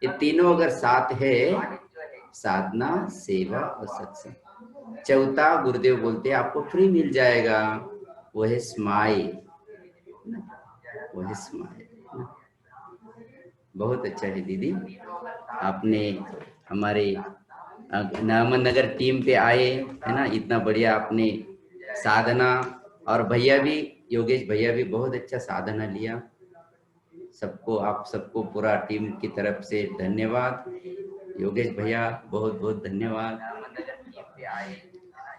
ये तीनों अगर साथ है, साधना, सेवा और सत्संग, चौथा गुरुदेव बोलते हैं आपको फ्री मिल जाएगा, वो है स्माइल, वो है स्माइल. बहुत अच्छा है दीदी, आपने हमारे नामन नगर टीम पे आए, है ना, इतना बढ़िया आपने साधना, और भैया भी, योगेश भैया भी बहुत अच्छा साधना लिया. सबको, आप सबको पूरा टीम की तरफ से धन्यवाद. योगेश भैया बहुत बहुत धन्यवाद.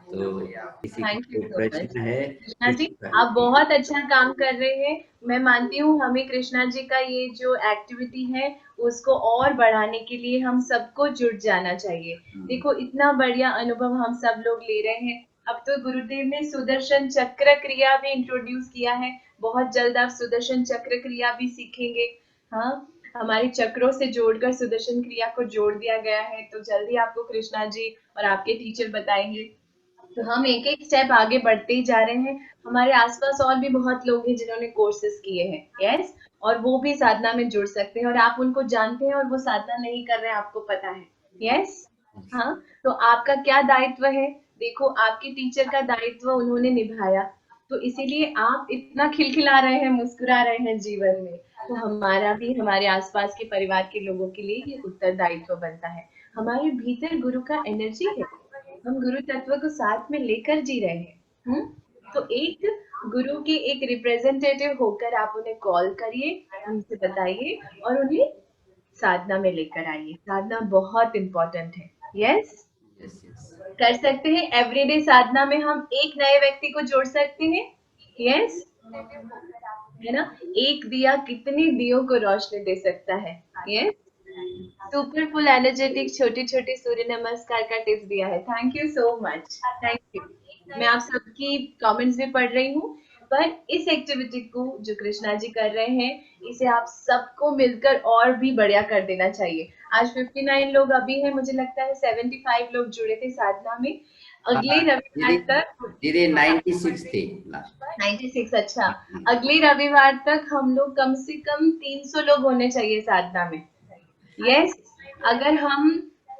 तो किसी थैंक यू को सो मच प्रश्न है कृष्णा जी। कृष्ण आप बहुत अच्छा काम कर रहे हैं। मैं मानती हूँ हमें कृष्णा जी का ये जो एक्टिविटी है उसको और बढ़ाने के लिए हम सबको जुट जाना चाहिए। देखो इतना बढ़िया अनुभव हम सब लोग ले रहे हैं। अब तो गुरुदेव ने सुदर्शन चक्र क्रिया भी इंट्रोड्यूस किया है। बहुत जल्द आप सुदर्शन चक्र क्रिया भी सीखेंगे। हाँ, हमारे चक्रों से जोड़कर सुदर्शन क्रिया को जोड़ दिया गया है। तो जल्दी आपको कृष्णा जी और आपके टीचर बताएंगे। तो हम एक एक स्टेप आगे बढ़ते ही जा रहे हैं। हमारे आसपास और भी बहुत लोग हैं जिन्होंने कोर्सेज किए हैं। यस, और वो भी साधना में जुड़ सकते हैं और आप उनको जानते हैं और वो साधना नहीं कर रहे हैं, आपको पता है। यस, हाँ, तो आपका क्या दायित्व है? देखो आपके टीचर का दायित्व उन्होंने निभाया, तो इसीलिए आप इतना खिलखिला रहे हैं, मुस्कुरा रहे हैं जीवन में। तो हमारा भी हमारे आसपास के परिवार के लोगों के लिए ये उत्तरदायित्व बनता है। हमारे भीतर गुरु का एनर्जी है, हम गुरु तत्व को साथ में लेकर जी रहे हैं। तो एक गुरु के एक रिप्रेजेंटेटिव होकर आप उन्हें कॉल करिए, उनसे बताइए और उन्हें साधना में लेकर आइए। साधना बहुत इंपॉर्टेंट है। यस, यस यस कर सकते हैं। एवरीडे साधना में हम एक नए व्यक्ति को जोड़ सकते हैं। यस, है ना? एक दिया कितने दियों को रोशनी दे सकता है। यस, सुपरफुल एनर्जेटिक छोटे छोटे सूर्य नमस्कार का टिप्स दिया है। Thank you so much, thank you. मैं आप सबकी कमेंट्स भी पढ़ रही हूँ। पर इस एक्टिविटी को जो कृष्णा जी कर रहे हैं, इसे आप सबको मिलकर और भी बढ़िया कर देना चाहिए। आज 59 लोग अभी हैं, मुझे लगता है 75 लोग जुड़े थे साधना में। अगले रविवार दीदी तक दीदी 96 थे लास्ट। 96, अच्छा। अगले रविवार तक हम लोग कम से कम 300 लोग होने चाहिए साधना में। यस, अगर हम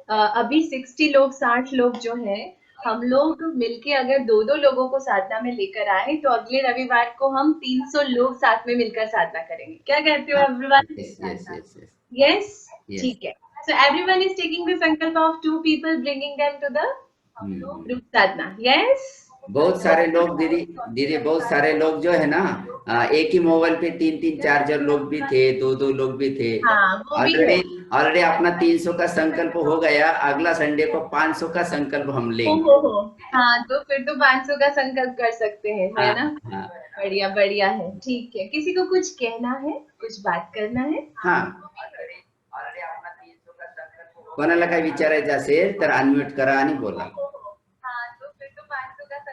अभी 60 लोग 60 लोग जो हैं, हम लोग मिलके अगर दो दो लोगों को साधना में लेकर आए तो अगले रविवार को हम 300 लोग साथ में मिलकर साधना करेंगे। क्या कहते हो everyone? Yes yes yes yes yes, yes ठीक है। So everyone is taking the संकल्प of 2 people bringing them to the group sadhana. Yes, बहुत सारे लोग दीदी दीदी बहुत सारे लोग जो है ना, एक ही मोबाइल पे 3-3 4 लोग भी थे, 2-2 लोग भी थे। हाँ वो भी है। ऑलरेडी ऑलरेडी अपना 300 का संकल्प हो गया। अगला संडे को 500 का संकल्प हम लेंगे। हो, हाँ, तो फिर तो 500 का संकल्प कर सकते हैं, है हाँ ना? हाँ बढ़िया बढ़िया है, ठीक है। किसी को कुछ कहना है, कुछ बात करना है? हाँ, कोणाला काय विचारायचं असेल तर अनम्यूट करा आणि बोला।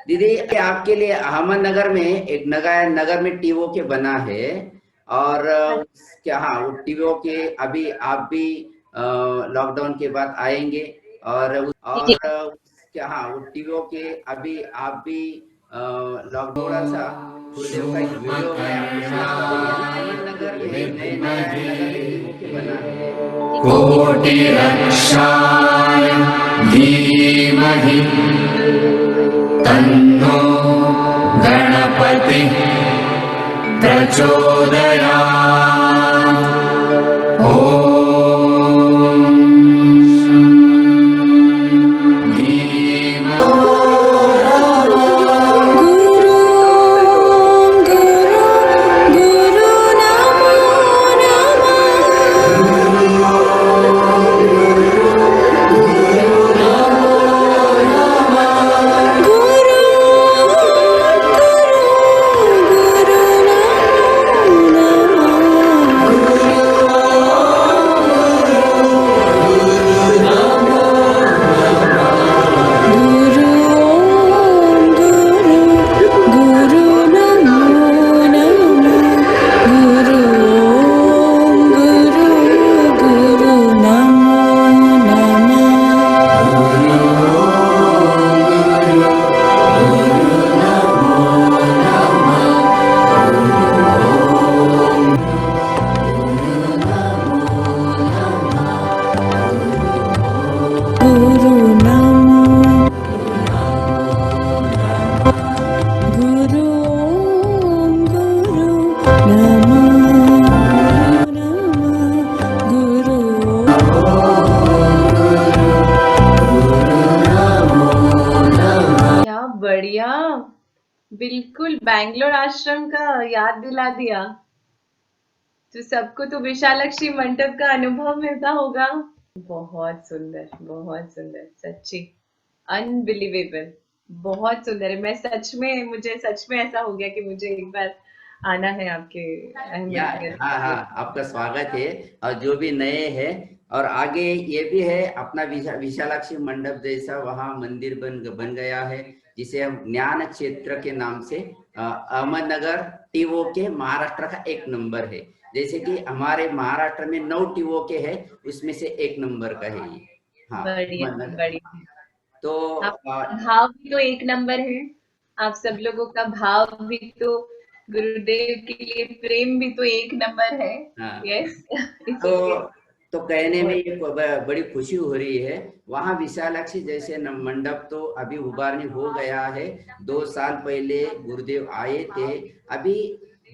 दीदी आपके लिए अहमदनगर में एक नगर में टीओ के बना है, और क्या हाँ वो टीओ के अभी आप भी लॉकडाउन के बाद आएंगे, और क्या हाँ वो टीओ के अभी आप भी लॉकडाउन थोड़ा सा गुरुदेव का एक वीडियो मैं आपको शेयर करूंगा। अहमदनगर में नए नगर में टीओ के बना है। कोटिरक्षाय धीमहि तन्नो गणपतिः प्रचोदयात्। ॐ क्या बढ़िया, बिल्कुल बैंगलोर आश्रम का याद दिला दिया। तो सबको तो विशालक्षी मंडप का अनुभव मिलता होगा। बहुत सुंदर, सच्ची अनबिलीवेबल। बहुत सुंदर है। मुझे सच में ऐसा हो गया कि मुझे एक बार आना है आपके या अहमदनगर हाँ के। हाँ, आपका स्वागत है। और जो भी नए हैं, और आगे ये भी है अपना विशालाक्षी मंडप जैसा वहाँ मंदिर बन गया है, जिसे हम ज्ञान क्षेत्र के नाम से अहमदनगर टीओ के महाराष्ट्र का 1 नंबर है। जैसे कि हमारे महाराष्ट्र में 9 टीओ के है, उसमें से 1 नंबर का है ये। हाँ, बढ़िया अहमदनगर। बढ़िया। तो आपका भाव भी तो एक नंबर है। आप सब लोगों का भाव भी तो, गुरुदेव के लिए प्रेम भी तो एक नंबर है। हाँ, यस तो इसीलिए कहने में बहुत। ये बड़ी खुशी हो रही है। वहाँ विशालाक्षी जैसे मंडप तो अभी उभारनी हो गया है। 2 साल पहले गुरुदेव आए थे। अभी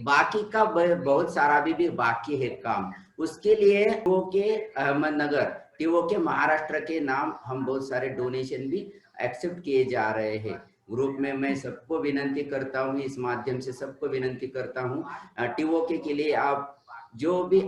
बाकी का बहुत सारा भी बाकी है काम। उसके लिए टीओ के अहमदनगर, टीओ के महाराष्ट्र के नाम हम बहुत सारे डोनेशन भी एक्सेप्ट किए जा रहे हैं। ग्रुप में मैं सबको विनंती करता हूँ, इस माध्यम से सबको विनंती करता हूँ, टीओ के लिए आप जो भी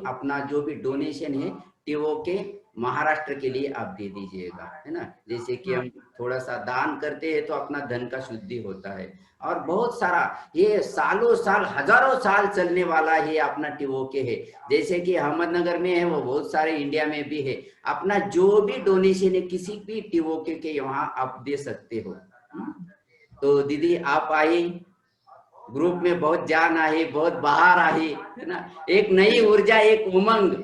डोनेशन है टीओ के महाराष्ट्र के लिए आप दे दीजिएगा, है ना। जैसे कि हम थोड़ा सा दान करते हैं तो अपना धन का शुद्धि होता है। और बहुत सारा ये सालों साल हजारों साल चलने वाला ये अपना टीओ के है। जैसे कि अहमदनगर में है, वो बहुत सारे इंडिया में भी है। अपना जो भी डोनेशन है किसी भी टीओ के वहां आप दे सकते हो। तो दीदी आप आई, ग्रुप में बहुत जान आई, बहुत बाहर आई, है ना। एक नई ऊर्जा, एक उमंग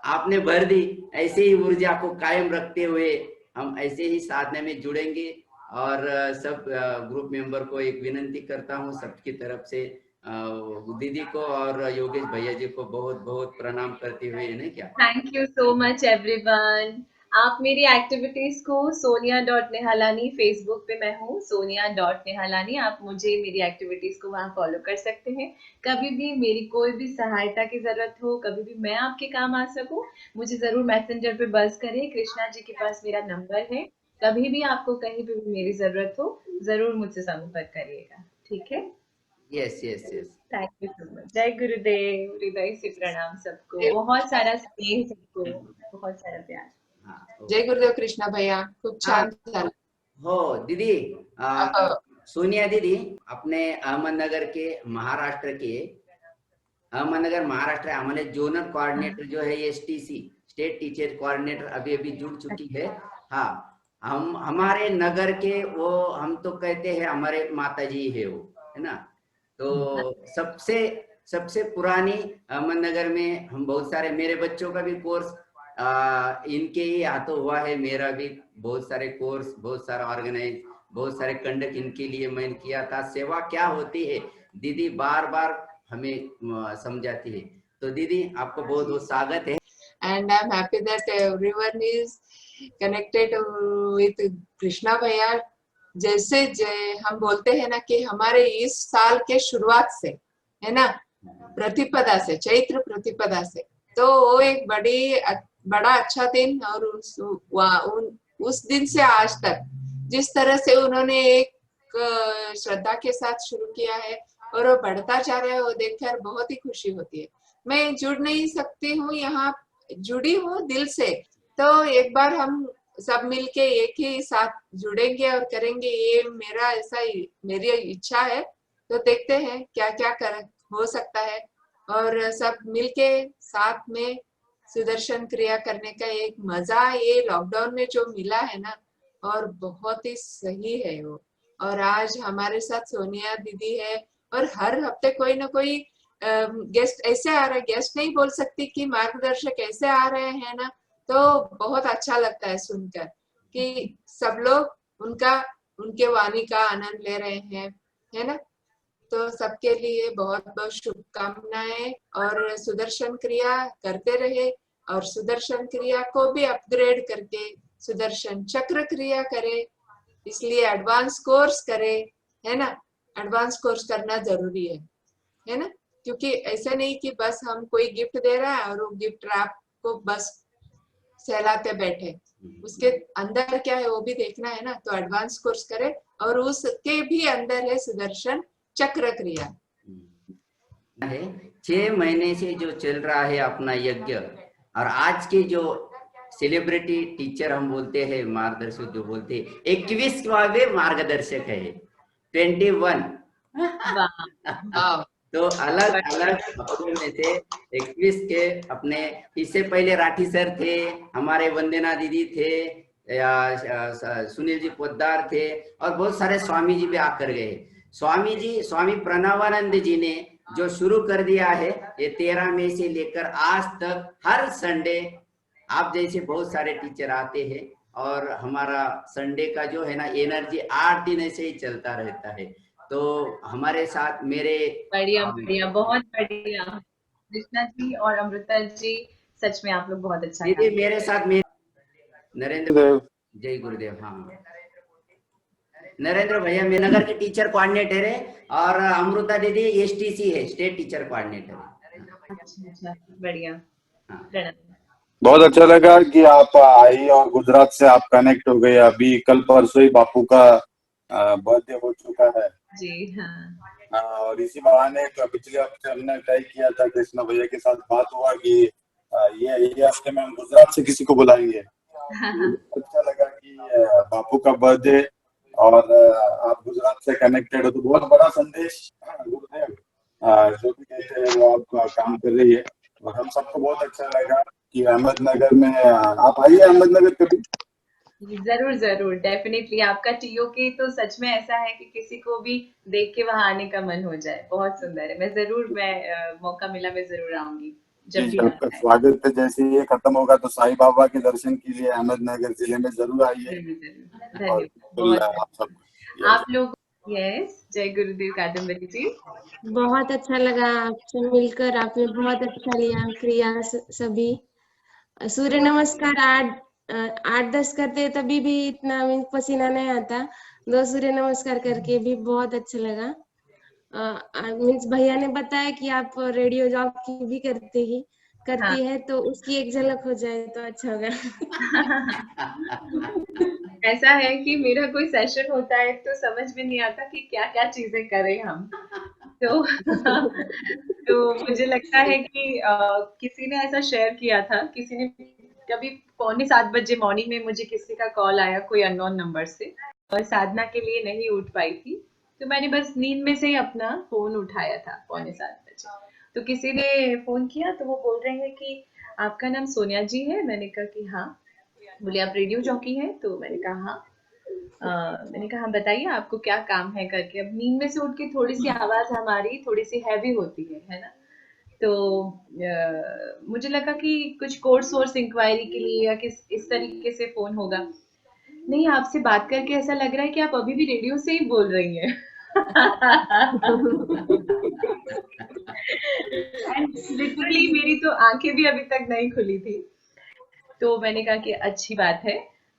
आपने भर दी। ऐसे ही ऊर्जा को कायम रखते हुए हम ऐसे ही साधना में जुड़ेंगे। और सब ग्रुप मेंबर को एक विनंती करता हूँ सबकी तरफ से, दीदी को और योगेश भैया जी को बहुत बहुत प्रणाम करते हुए, नहीं क्या। Thank you so much everyone. आप मेरी एक्टिविटीज को sonia.nehalani, फेसबुक पे मैं हूँ sonia.nehalani, आप मुझे मेरी एक्टिविटीज को वहाँ फॉलो कर सकते हैं। कभी भी मेरी कोई भी सहायता की जरूरत हो, कभी भी मैं आपके काम आ सकूं, मुझे जरूर मैसेंजर पे बज़ करें। कृष्णा जी के पास मेरा नंबर है। कभी भी आपको कहीं पे भी मेरी जरूरत हो, जरूर मुझसे संपर्क करिएगा। ठीक है। Yes yes yes. Thank you so much. जय गुरुदेव। हृदय से प्रणाम सबको। बहुत सारा स्नेह सबको। बहुत सारा प्यार। हाँ जय गुरुदेव कृष्णा भैया, खूप हाँ, छान झालं. हो दीदी, हो. सोनिया दीदी अपने अहमदनगर के महाराष्ट्र के, अहमदनगर महाराष्ट्र हमारे जोनल कोऑर्डिनेटर जो है एसटीसी स्टेट टीचर कोऑर्डिनेटर अभी अभी जुड़ चुकी है। हाँ, हम हमारे नगर के वो, हम तो कहते हैं हमारे माता जी है वो, है ना। तो सबसे सबसे पुरानी अहमदनगर में हम बहुत सारे, मेरे बच्चों का भी कोर्स इनके ही हाथों हुआ है। मेरा भी बहुत सारे कोर्स, बहुत सारा ऑर्गेनाइज, बहुत सारे कंडक्ट इनके लिए मैंने किया था। सेवा क्या होती है दीदी बार बार हमें समझाती है। तो दीदी आपको बहुत बहुत स्वागत है। And I'm happy that everyone is connected with Krishna भैया. जैसे हम बोलते हैं ना कि हमारे इस साल के शुरुआत से, है ना, प्रतिपदा से, चैत्र प्रतिपदा से, तो वो एक बड़ा अच्छा दिन, और उस दिन से आज तक जिस तरह से उन्होंने एक श्रद्धा के साथ शुरू किया है और वो बढ़ता जा रहा है, वो देखकर बहुत ही खुशी होती है. मैं जुड़ नहीं सकती हूँ, यहाँ जुड़ी हूँ दिल से. तो एक बार हम सब मिलके एक ही साथ जुड़ेंगे और करेंगे, ये मेरी इच्छा है. तो देखते हैं क्या क्या हो सकता है. और सब मिलके साथ में सुदर्शन क्रिया करने का एक मजा ये लॉकडाउन में जो मिला है ना, और बहुत ही सही है वो. और आज हमारे साथ सोनिया दीदी है, और हर हफ्ते कोई ना कोई गेस्ट ऐसे आ रहे, गेस्ट नहीं बोल सकती कि मार्गदर्शक ऐसे आ रहे हैं ना, तो बहुत अच्छा लगता है सुनकर कि सब लोग उनके वाणी का आनंद ले रहे हैं, है ना. तो सबके लिए बहुत बहुत शुभकामनाएं, और सुदर्शन क्रिया करते रहे, और सुदर्शन क्रिया को भी अपग्रेड करके सुदर्शन चक्र क्रिया करे, इसलिए एडवांस कोर्स करे, है ना. एडवांस कोर्स करना जरूरी है ना. क्योंकि ऐसा नहीं कि बस हम कोई गिफ्ट दे रहा है और वो गिफ्ट रैप को बस सहलाते बैठे, उसके अंदर क्या है वो भी देखना है ना. तो एडवांस कोर्स करे, और उसके भी अंदर है सुदर्शन चक्र क्रिया है 6 महीने से जो चल रहा है अपना यज्ञ, और आज के जो सेलिब्रिटी टीचर हम बोलते हैं, मार्गदर्शक जो बोलते हैं, 21वां मार्गदर्शक है 21। वाह तो अलग अलग अपने में से 21 के अपने, इससे पहले राठी सर थे, हमारे वंदना दीदी थे, सुनील जी पोद्दार थे, और बहुत सारे स्वामी जी भी आकर गए। स्वामी जी, स्वामी प्रणवानंद जी ने जो शुरू कर दिया है, ये 13 मई से लेकर आज तक हर संडे आप जैसे बहुत सारे टीचर आते हैं, और हमारा संडे का जो है ना एनर्जी 8 दिन ऐसे ही चलता रहता है। तो हमारे साथ मेरे बढ़िया बढ़िया, बहुत बढ़िया कृष्णा जी और अमृता जी, सच में आप लोग बहुत अच्छा दीदी काम मेरे साथ मेरे नरेंद्र, जय गुरुदेव। हाँ, नरेंद्र भैया मेनगर के टीचर कोऑर्डिनेटर है, और अमृता दीदी एसटीसी है, स्टेट टीचर कोऑर्डिनेटर है। अच्छा, बढ़िया। हाँ। बहुत अच्छा लगा कि आप आई और गुजरात से आप कनेक्ट हो गए। अभी कल परसों ही बापू का बर्थडे हो चुका है जी हाँ। और इसी बहाने पिछले हफ्ते हमने तय किया था, कृष्णा भैया के साथ बात हुआ कि ये हफ्ते में हम गुजरात से किसी को बुलाएंगे। अच्छा लगा कि बापू का बर्थडे और आप गुजरात से कनेक्टेड हो, तो बहुत बड़ा संदेश गुरुदेव जो भी कहते हैं वो आप काम कर रही है, और हम सबको बहुत अच्छा लगा कि अहमदनगर में आप आइए अहमदनगर कभी। जरूर जरूर, डेफिनेटली। आपका टीओके तो सच में ऐसा है कि किसी को भी देख के वहां आने का मन हो जाए। बहुत सुंदर है। मैं जरूर, मौका मिला मैं जरूर आऊंगी जब भी आपका आता है। स्वागत है। जैसे ये खत्म होगा तो साईं बाबा के दर्शन के लिए अहमदनगर जिले में जरूर आइए। जरूर जरूर, और धन्यवाद। आप सब आप लोग, यस, जय गुरुदेव कादम्बरी जी। बहुत अच्छा लगा आपसे मिलकर, आपने बहुत अच्छा लिया क्रिया सभी। सूर्य नमस्कार 8-10 करते तभी भी इतना पसीना नहीं आता, 2 सूर्य नमस्कार करके भी बहुत अच्छा लगा। मीन्स भैया ने बताया कि आप रेडियो जॉकी भी करती है, तो उसकी एक झलक हो जाए तो अच्छा होगा। ऐसा है कि मेरा कोई सेशन होता है तो समझ में नहीं आता कि क्या क्या चीजें करें हम। तो तो मुझे लगता है कि किसी ने ऐसा शेयर किया था, किसी ने कभी 6:45 मॉर्निंग में मुझे किसी का कॉल आया, कोई अननोन नंबर से, और साधना के लिए नहीं उठ पाई थी, तो मैंने बस नींद में से ही अपना फोन उठाया था 6:45 तो किसी ने फोन किया, तो वो बोल रहे हैं कि आपका नाम सोनिया जी है। मैंने कहा कि हाँ। बोले आप रेडियो जॉकी हैं? तो मैंने कहा हाँ। मैंने कहा बताइए आपको क्या काम है करके। अब नींद में से उठ के थोड़ी सी आवाज हमारी थोड़ी सी हैवी होती है ना। तो मुझे लगा कि कुछ कोर्स वोर्स इंक्वायरी के लिए या किस इस तरीके से फोन होगा। नहीं, आपसे बात करके ऐसा लग रहा है कि आप अभी भी रेडियो से ही बोल रही हैं। एंड लिटरली मेरी तो आंखें भी अभी तक नहीं खुली थी। तो मैंने कहा कि अच्छी बात है,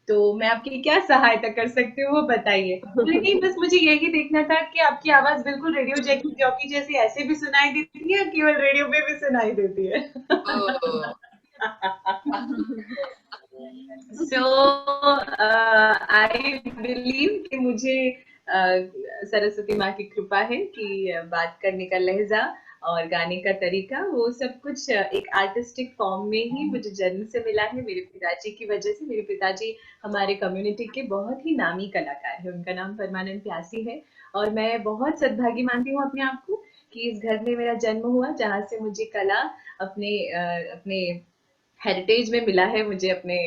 तो मैं आपकी क्या सहायता कर सकती हूँ वो बताइए। बोले नहीं, बस मुझे यही देखना था कि आपकी आवाज बिल्कुल रेडियो जॉकी जैसी ऐसे भी सुनाई देती है, केवल रेडियो पे भी सुनाई देती है। सो आई बिलीव कि मुझे सरस्वती माँ की कृपा है कि बात करने का लहजा और गाने का तरीका, वो सब कुछ एक आर्टिस्टिक फॉर्म में ही मुझे जन्म से मिला है, मेरे पिताजी की वजह से। मेरे पिताजी हमारे कम्युनिटी के बहुत ही नामी कलाकार है, उनका नाम परमानंद प्यासी है, और मैं बहुत सद्भागी मानती हूँ अपने आप को कि इस घर में मेरा जन्म हुआ, जहाँ से मुझे कला अपने हेरिटेज में मिला है, मुझे अपने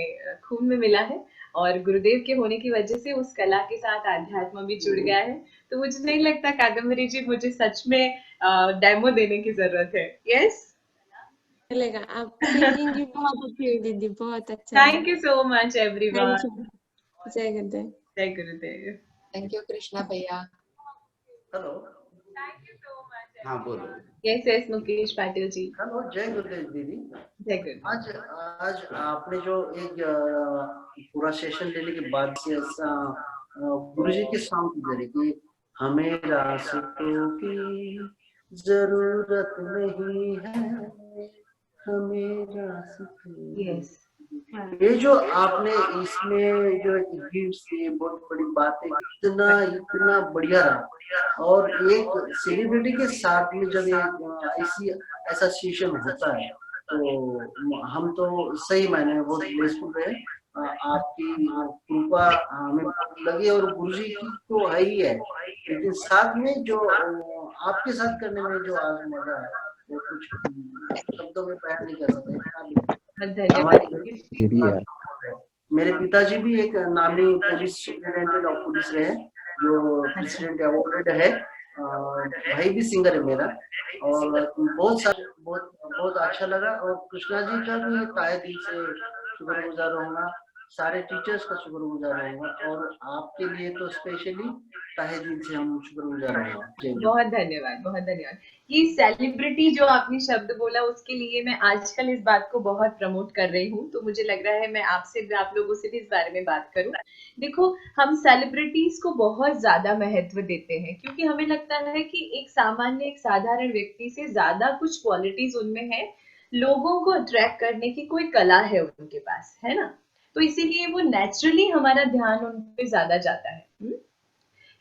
खून में मिला है, और गुरुदेव के होने की वजह से उस कला के साथ आध्यात्म भी जुड़ गया है। तो मुझे नहीं लगता कादम्बरी जी मुझे सच में डेमो देने की जरूरत है। यस, चलेगा। आप सिंगिंग भी बहुत अच्छी हुई दीदी, बहुत अच्छा। Thank you so much everyone. जय गुरुदेव। जय गुरुदेव। थैंक यू कृष्णा भैया। हेलो, हाँ बोलो। Yes yes, Mukesh Patil ji. Hello, जय गुरुदेव दीदी। जय गुरुदेव। आज आपने जो एक पूरा सेशन लेने के बाद से गुरु जी के सॉन्ग की जरिए कि हमें रास्तों की जरूरत नहीं है, हमें रास्ते। यस, ये जो आपने इसमें जो गिफ्ट्स दिए, बहुत बड़ी बात है, इतना बढ़िया रहा। और एक सेलिब्रिटी के साथ में जब ऐसा सेशन होता है तो हम तो सही मायने में बहुत ब्लेसफुल रहे। आपकी कृपा हमें लगी और गुरुजी की तो है ही है, लेकिन साथ में जो आपके साथ करने में जो आज मजा है वो कुछ शब्दों में बयान नहीं कर सकते। धन्यवाद। मेरे पिताजी भी एक नामी पुलिस सुपरिटेंडेंट ऑफ पुलिस रहे, जो प्रेसिडेंट अवार्डेड है। भाई भी सिंगर है मेरा, और बहुत अच्छा लगा। और कृष्णा जी का भी तहे दिल से शुक्रगुजार रहूंगा, सारे टीचर्स का शुक्रगुजार रहूंगा, और आपके लिए तो स्पेशली तहे दिल से हम शुक्रगुजार रहेंगे। बहुत धन्यवाद, बहुत धन्यवाद। ये सेलिब्रिटी जो आपने शब्द बोला, उसके लिए मैं आजकल इस बात को बहुत प्रमोट कर रही हूँ, तो मुझे लग रहा है मैं आपसे भी, आप लोगों से भी इस बारे में बात करूँ। देखो, हम सेलिब्रिटीज को बहुत ज्यादा महत्व देते हैं, क्योंकि हमें लगता है कि एक सामान्य, एक साधारण व्यक्ति से ज्यादा कुछ क्वालिटीज उनमें है, लोगों को अट्रैक्ट करने की कोई कला है उनके पास, है ना? तो इसीलिए वो नेचुरली हमारा ध्यान उन पे ज्यादा जाता है।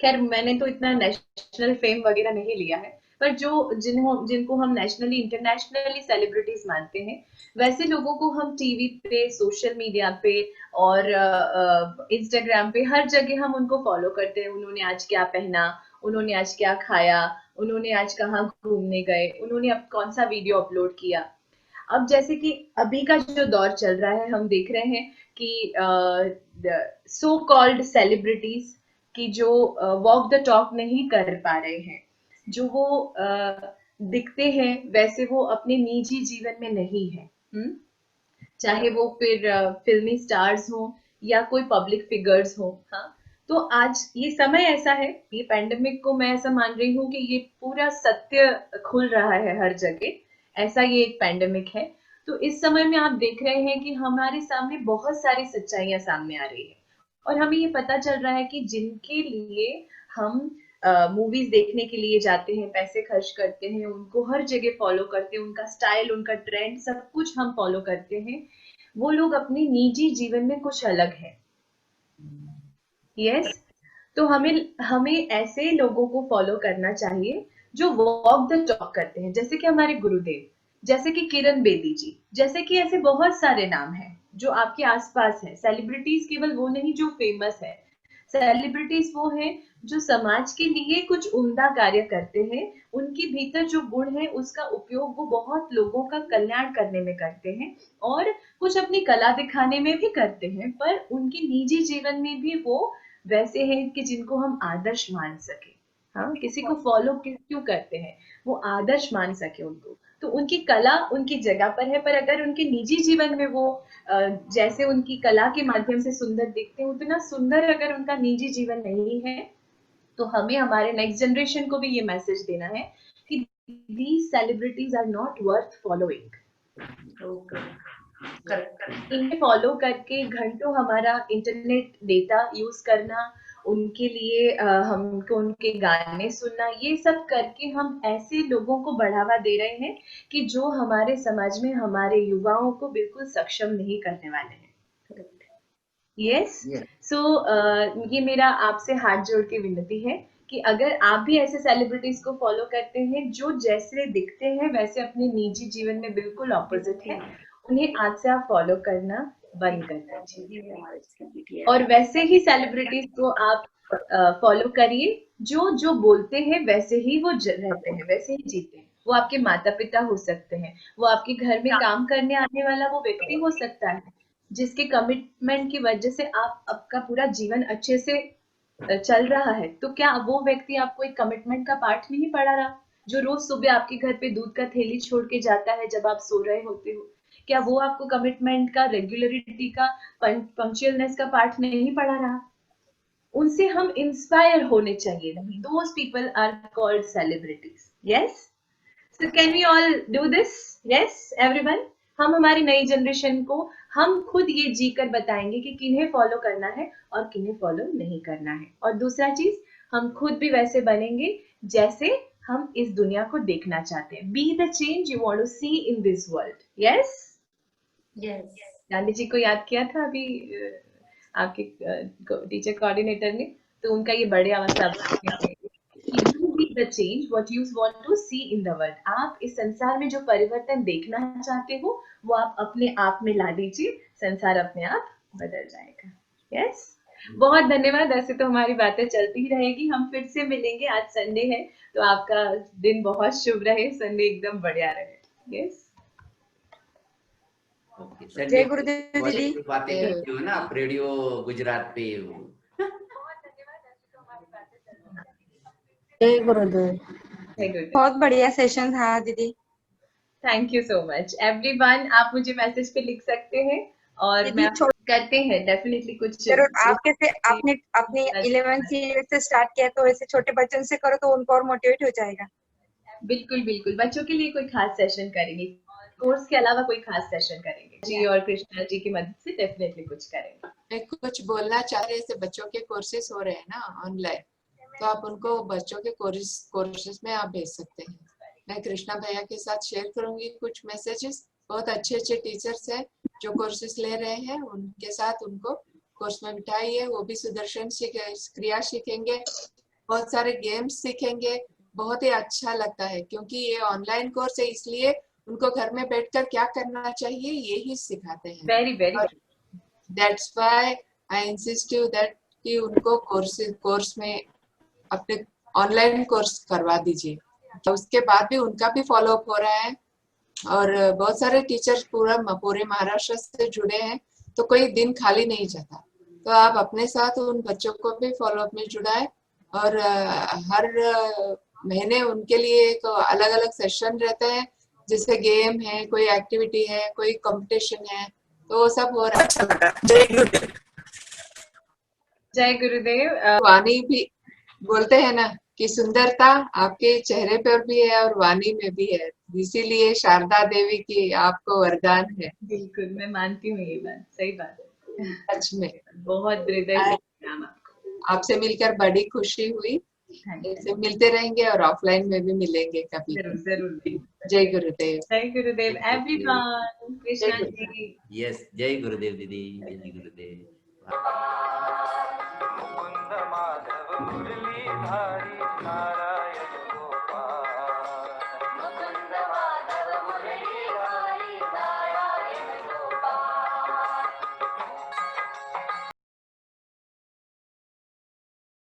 खैर, मैंने तो इतना नेशनल फेम वगैरह नहीं लिया है, पर जिनको हम नेशनली, इंटरनेशनली सेलिब्रिटीज मानते हैं, वैसे लोगों को हम टीवी पे, सोशल मीडिया पे और इंस्टाग्राम पे, हर जगह हम उनको फॉलो करते हैं। उन्होंने आज क्या पहना, उन्होंने आज क्या खाया, उन्होंने आज कहाँ घूमने गए, उन्होंने अब कौन सा वीडियो अपलोड किया। अब जैसे कि अभी का जो दौर चल रहा है, हम देख रहे हैं कि सो कॉल्ड सेलिब्रिटीज कि जो वॉक द टॉक नहीं कर पा रहे हैं, जो वो दिखते हैं वैसे वो अपने निजी जीवन में नहीं है। चाहे वो फिर फिल्मी स्टार्स हो या कोई पब्लिक फिगर्स हो। हाँ, तो आज ये समय ऐसा है, ये पैंडेमिक को मैं ऐसा मान रही हूँ कि ये पूरा सत्य खुल रहा है हर जगह, ऐसा ये एक पैंडेमिक है। तो इस समय में आप देख रहे हैं कि हमारे सामने बहुत सारी सच्चाइयां सामने आ रही है, और हमें ये पता चल रहा है कि जिनके लिए हम मूवीज देखने के लिए जाते हैं, पैसे खर्च करते हैं, उनको हर जगह फॉलो करते हैं, उनका स्टाइल, उनका ट्रेंड, सब कुछ हम फॉलो करते हैं, वो लोग अपने निजी जीवन में कुछ अलग है। यस, तो हमें ऐसे लोगों को फॉलो करना चाहिए जो वॉक द टॉक करते हैं, जैसे कि हमारे गुरुदेव, जैसे कि किरण बेदी जी, जैसे कि ऐसे बहुत सारे नाम हैं जो आपके आसपास है। सेलिब्रिटीज केवल वो नहीं जो फेमस है, सेलिब्रिटीज वो हैं जो समाज के लिए कुछ उम्दा कार्य करते हैं, उनके भीतर जो गुण है उसका उपयोग वो बहुत लोगों का कल्याण करने में करते हैं, और कुछ अपनी कला दिखाने में भी करते हैं, पर उनके निजी जीवन में भी वो वैसे हैं कि जिनको हम आदर्श मान सके। हाँ, किसी को फॉलो क्यों करते हैं, वो आदर्श मान सके उनको। तो उनकी कला उनकी जगह पर है, पर अगर उनके निजी जीवन में वो जैसे उनकी कला के माध्यम से सुंदर दिखते हैं, उतना सुंदर अगर उनका निजी जीवन नहीं है, तो हमें हमारे नेक्स्ट जनरेशन को भी ये मैसेज देना है कि these celebrities are not worth following। इन्हें फॉलो करके घंटों हमारा इंटरनेट डेटा यूज करना, उनके लिए हमको उनके गाने सुनना, ये सब करके हम ऐसे लोगों को बढ़ावा दे रहे हैं कि जो हमारे समाज में हमारे युवाओं को बिल्कुल सक्षम नहीं करने वाले हैं। यस, सो ये मेरा आपसे हाथ जोड़ के विनती है कि अगर आप भी ऐसे सेलिब्रिटीज को फॉलो करते हैं जो जैसे दिखते हैं वैसे अपने निजी जीवन में बिल्कुल ऑपोजिट है, उन्हें आज से आप फॉलो करना बंद कर दीजिए, और वैसे ही सेलिब्रिटीज को आप फॉलो करिए जो बोलते हैं वैसे ही वो रहते हैं, वैसे ही जीते हैं। वो आपके माता पिता हो सकते हैं, वो आपके घर में काम करने आने वाला वो व्यक्ति हो सकता है, जिसके कमिटमेंट की वजह से आपका पूरा जीवन अच्छे से चल रहा है। तो क्या वो व्यक्ति आपको एक कमिटमेंट का पाठ नहीं पढ़ा रहा? जो रोज सुबह आपके घर पे दूध का थैली छोड़ के जाता है जब आप सो रहे होते हो, क्या वो आपको कमिटमेंट का, रेगुलरिटी का, पंक्चुअलनेस का पाठ नहीं पढ़ा रहा? उनसे हम इंस्पायर होने चाहिए। Those people are called celebrities. Yes? So can we all do this? Yes, everyone? हम हमारी नई जनरेशन को हम खुद ये जी कर बताएंगे कि किन्हें फॉलो करना है और किन्हें फॉलो नहीं करना है। और दूसरा चीज, हम खुद भी वैसे बनेंगे जैसे हम इस दुनिया को देखना चाहते हैं। Be the change you want to see in this world. Yes? Yes. Gandhi ji को याद किया था अभी आपके टीचर कोऑर्डिनेटर ने, तो उनका ये बढ़िया मतलब the change what you want to see in the world. आप इस संसार में जो परिवर्तन देखना चाहते हो वो आप अपने आप में ला दीजिए, संसार अपने आप बदल जाएगा। यस, बहुत धन्यवाद। ऐसे तो हमारी बातें चलती ही रहेगी, हम फिर से मिलेंगे। आज संडे है तो आपका दिन बहुत शुभ रहे, संडे एकदम बढ़िया रहे। यस, ओके, जय गुरुदेव दीदी। बातें करते हो ना आप रेडियो गुजरात पे। जय गुरुदेव। बहुत बढ़िया सेशन था दीदी। Thank you so much everyone. आप मुझे मैसेज पे लिख सकते हैं और मैं करते हैं डेफिनेटली कुछ जरूर। आप कैसे आपने अपने 11th ईयर से स्टार्ट किया तो वैसे छोटे बच्चों से करो तो उनको और मोटिवेट हो जाएगा। बिल्कुल बिल्कुल, बच्चों के लिए कोई खास सेशन करेंगे, कोर्स के अलावा कोई खास सेशन करेंगे जी, और कृष्णा जी की मदद से डेफिनेटली कुछ करेंगे। मैं कुछ बोलना चाह रहे थे, बच्चों के कोर्सेज हो रहे हैं ना ऑनलाइन, तो आप उनको बच्चों के कोर्सेज में आप भेज सकते हैं। मैं कृष्णा भैया के साथ शेयर करूंगी कुछ मैसेजेस। बहुत अच्छे अच्छे टीचर्स हैं जो कोर्सेज ले रहे हैं, उनके साथ उनको कोर्स में बिठाइए। वो भी सुदर्शन क्रिया सीखेंगे, बहुत सारे गेम्स सीखेंगे। बहुत ही अच्छा लगता है क्योंकि ये ऑनलाइन कोर्स है, इसलिए उनको घर में बैठकर क्या करना चाहिए ये ही सिखाते हैं। Very that's why I insist you that कि उनको कोर्स में अपने ऑनलाइन कोर्स करवा दीजिए। तो उसके बाद भी उनका भी फॉलो अप हो रहा है और बहुत सारे टीचर्स पूरे महाराष्ट्र से जुड़े हैं, तो कोई दिन खाली नहीं जाता। तो आप अपने साथ उन बच्चों को भी फॉलो अप में जुड़ाए और हर महीने उनके लिए एक अलग अलग सेशन रहते हैं, जैसे गेम है, कोई एक्टिविटी है, कोई कंपटीशन है, तो वो सब हो रहा है। अच्छा लगा। जय गुरुदेव। वाणी भी बोलते हैं ना कि सुंदरता आपके चेहरे पर भी है और वाणी में भी है, इसीलिए शारदा देवी की आपको वरदान है। बिल्कुल, मैं मानती हूँ ये बात, सही बात है। सच में बहुत हृदय से प्रणाम आपको। आपसे मिलकर बड़ी खुशी हुई। ऐसे मिलते रहेंगे और ऑफलाइन में भी मिलेंगे कभी। जरूर जरूर। जय गुरुदेव। जय गुरुदेव एवरीवन। कृष्णा जी। यस, जय गुरुदेव दीदी, जय गुरुदेव। मुकुंद माधव मुरलीधारी।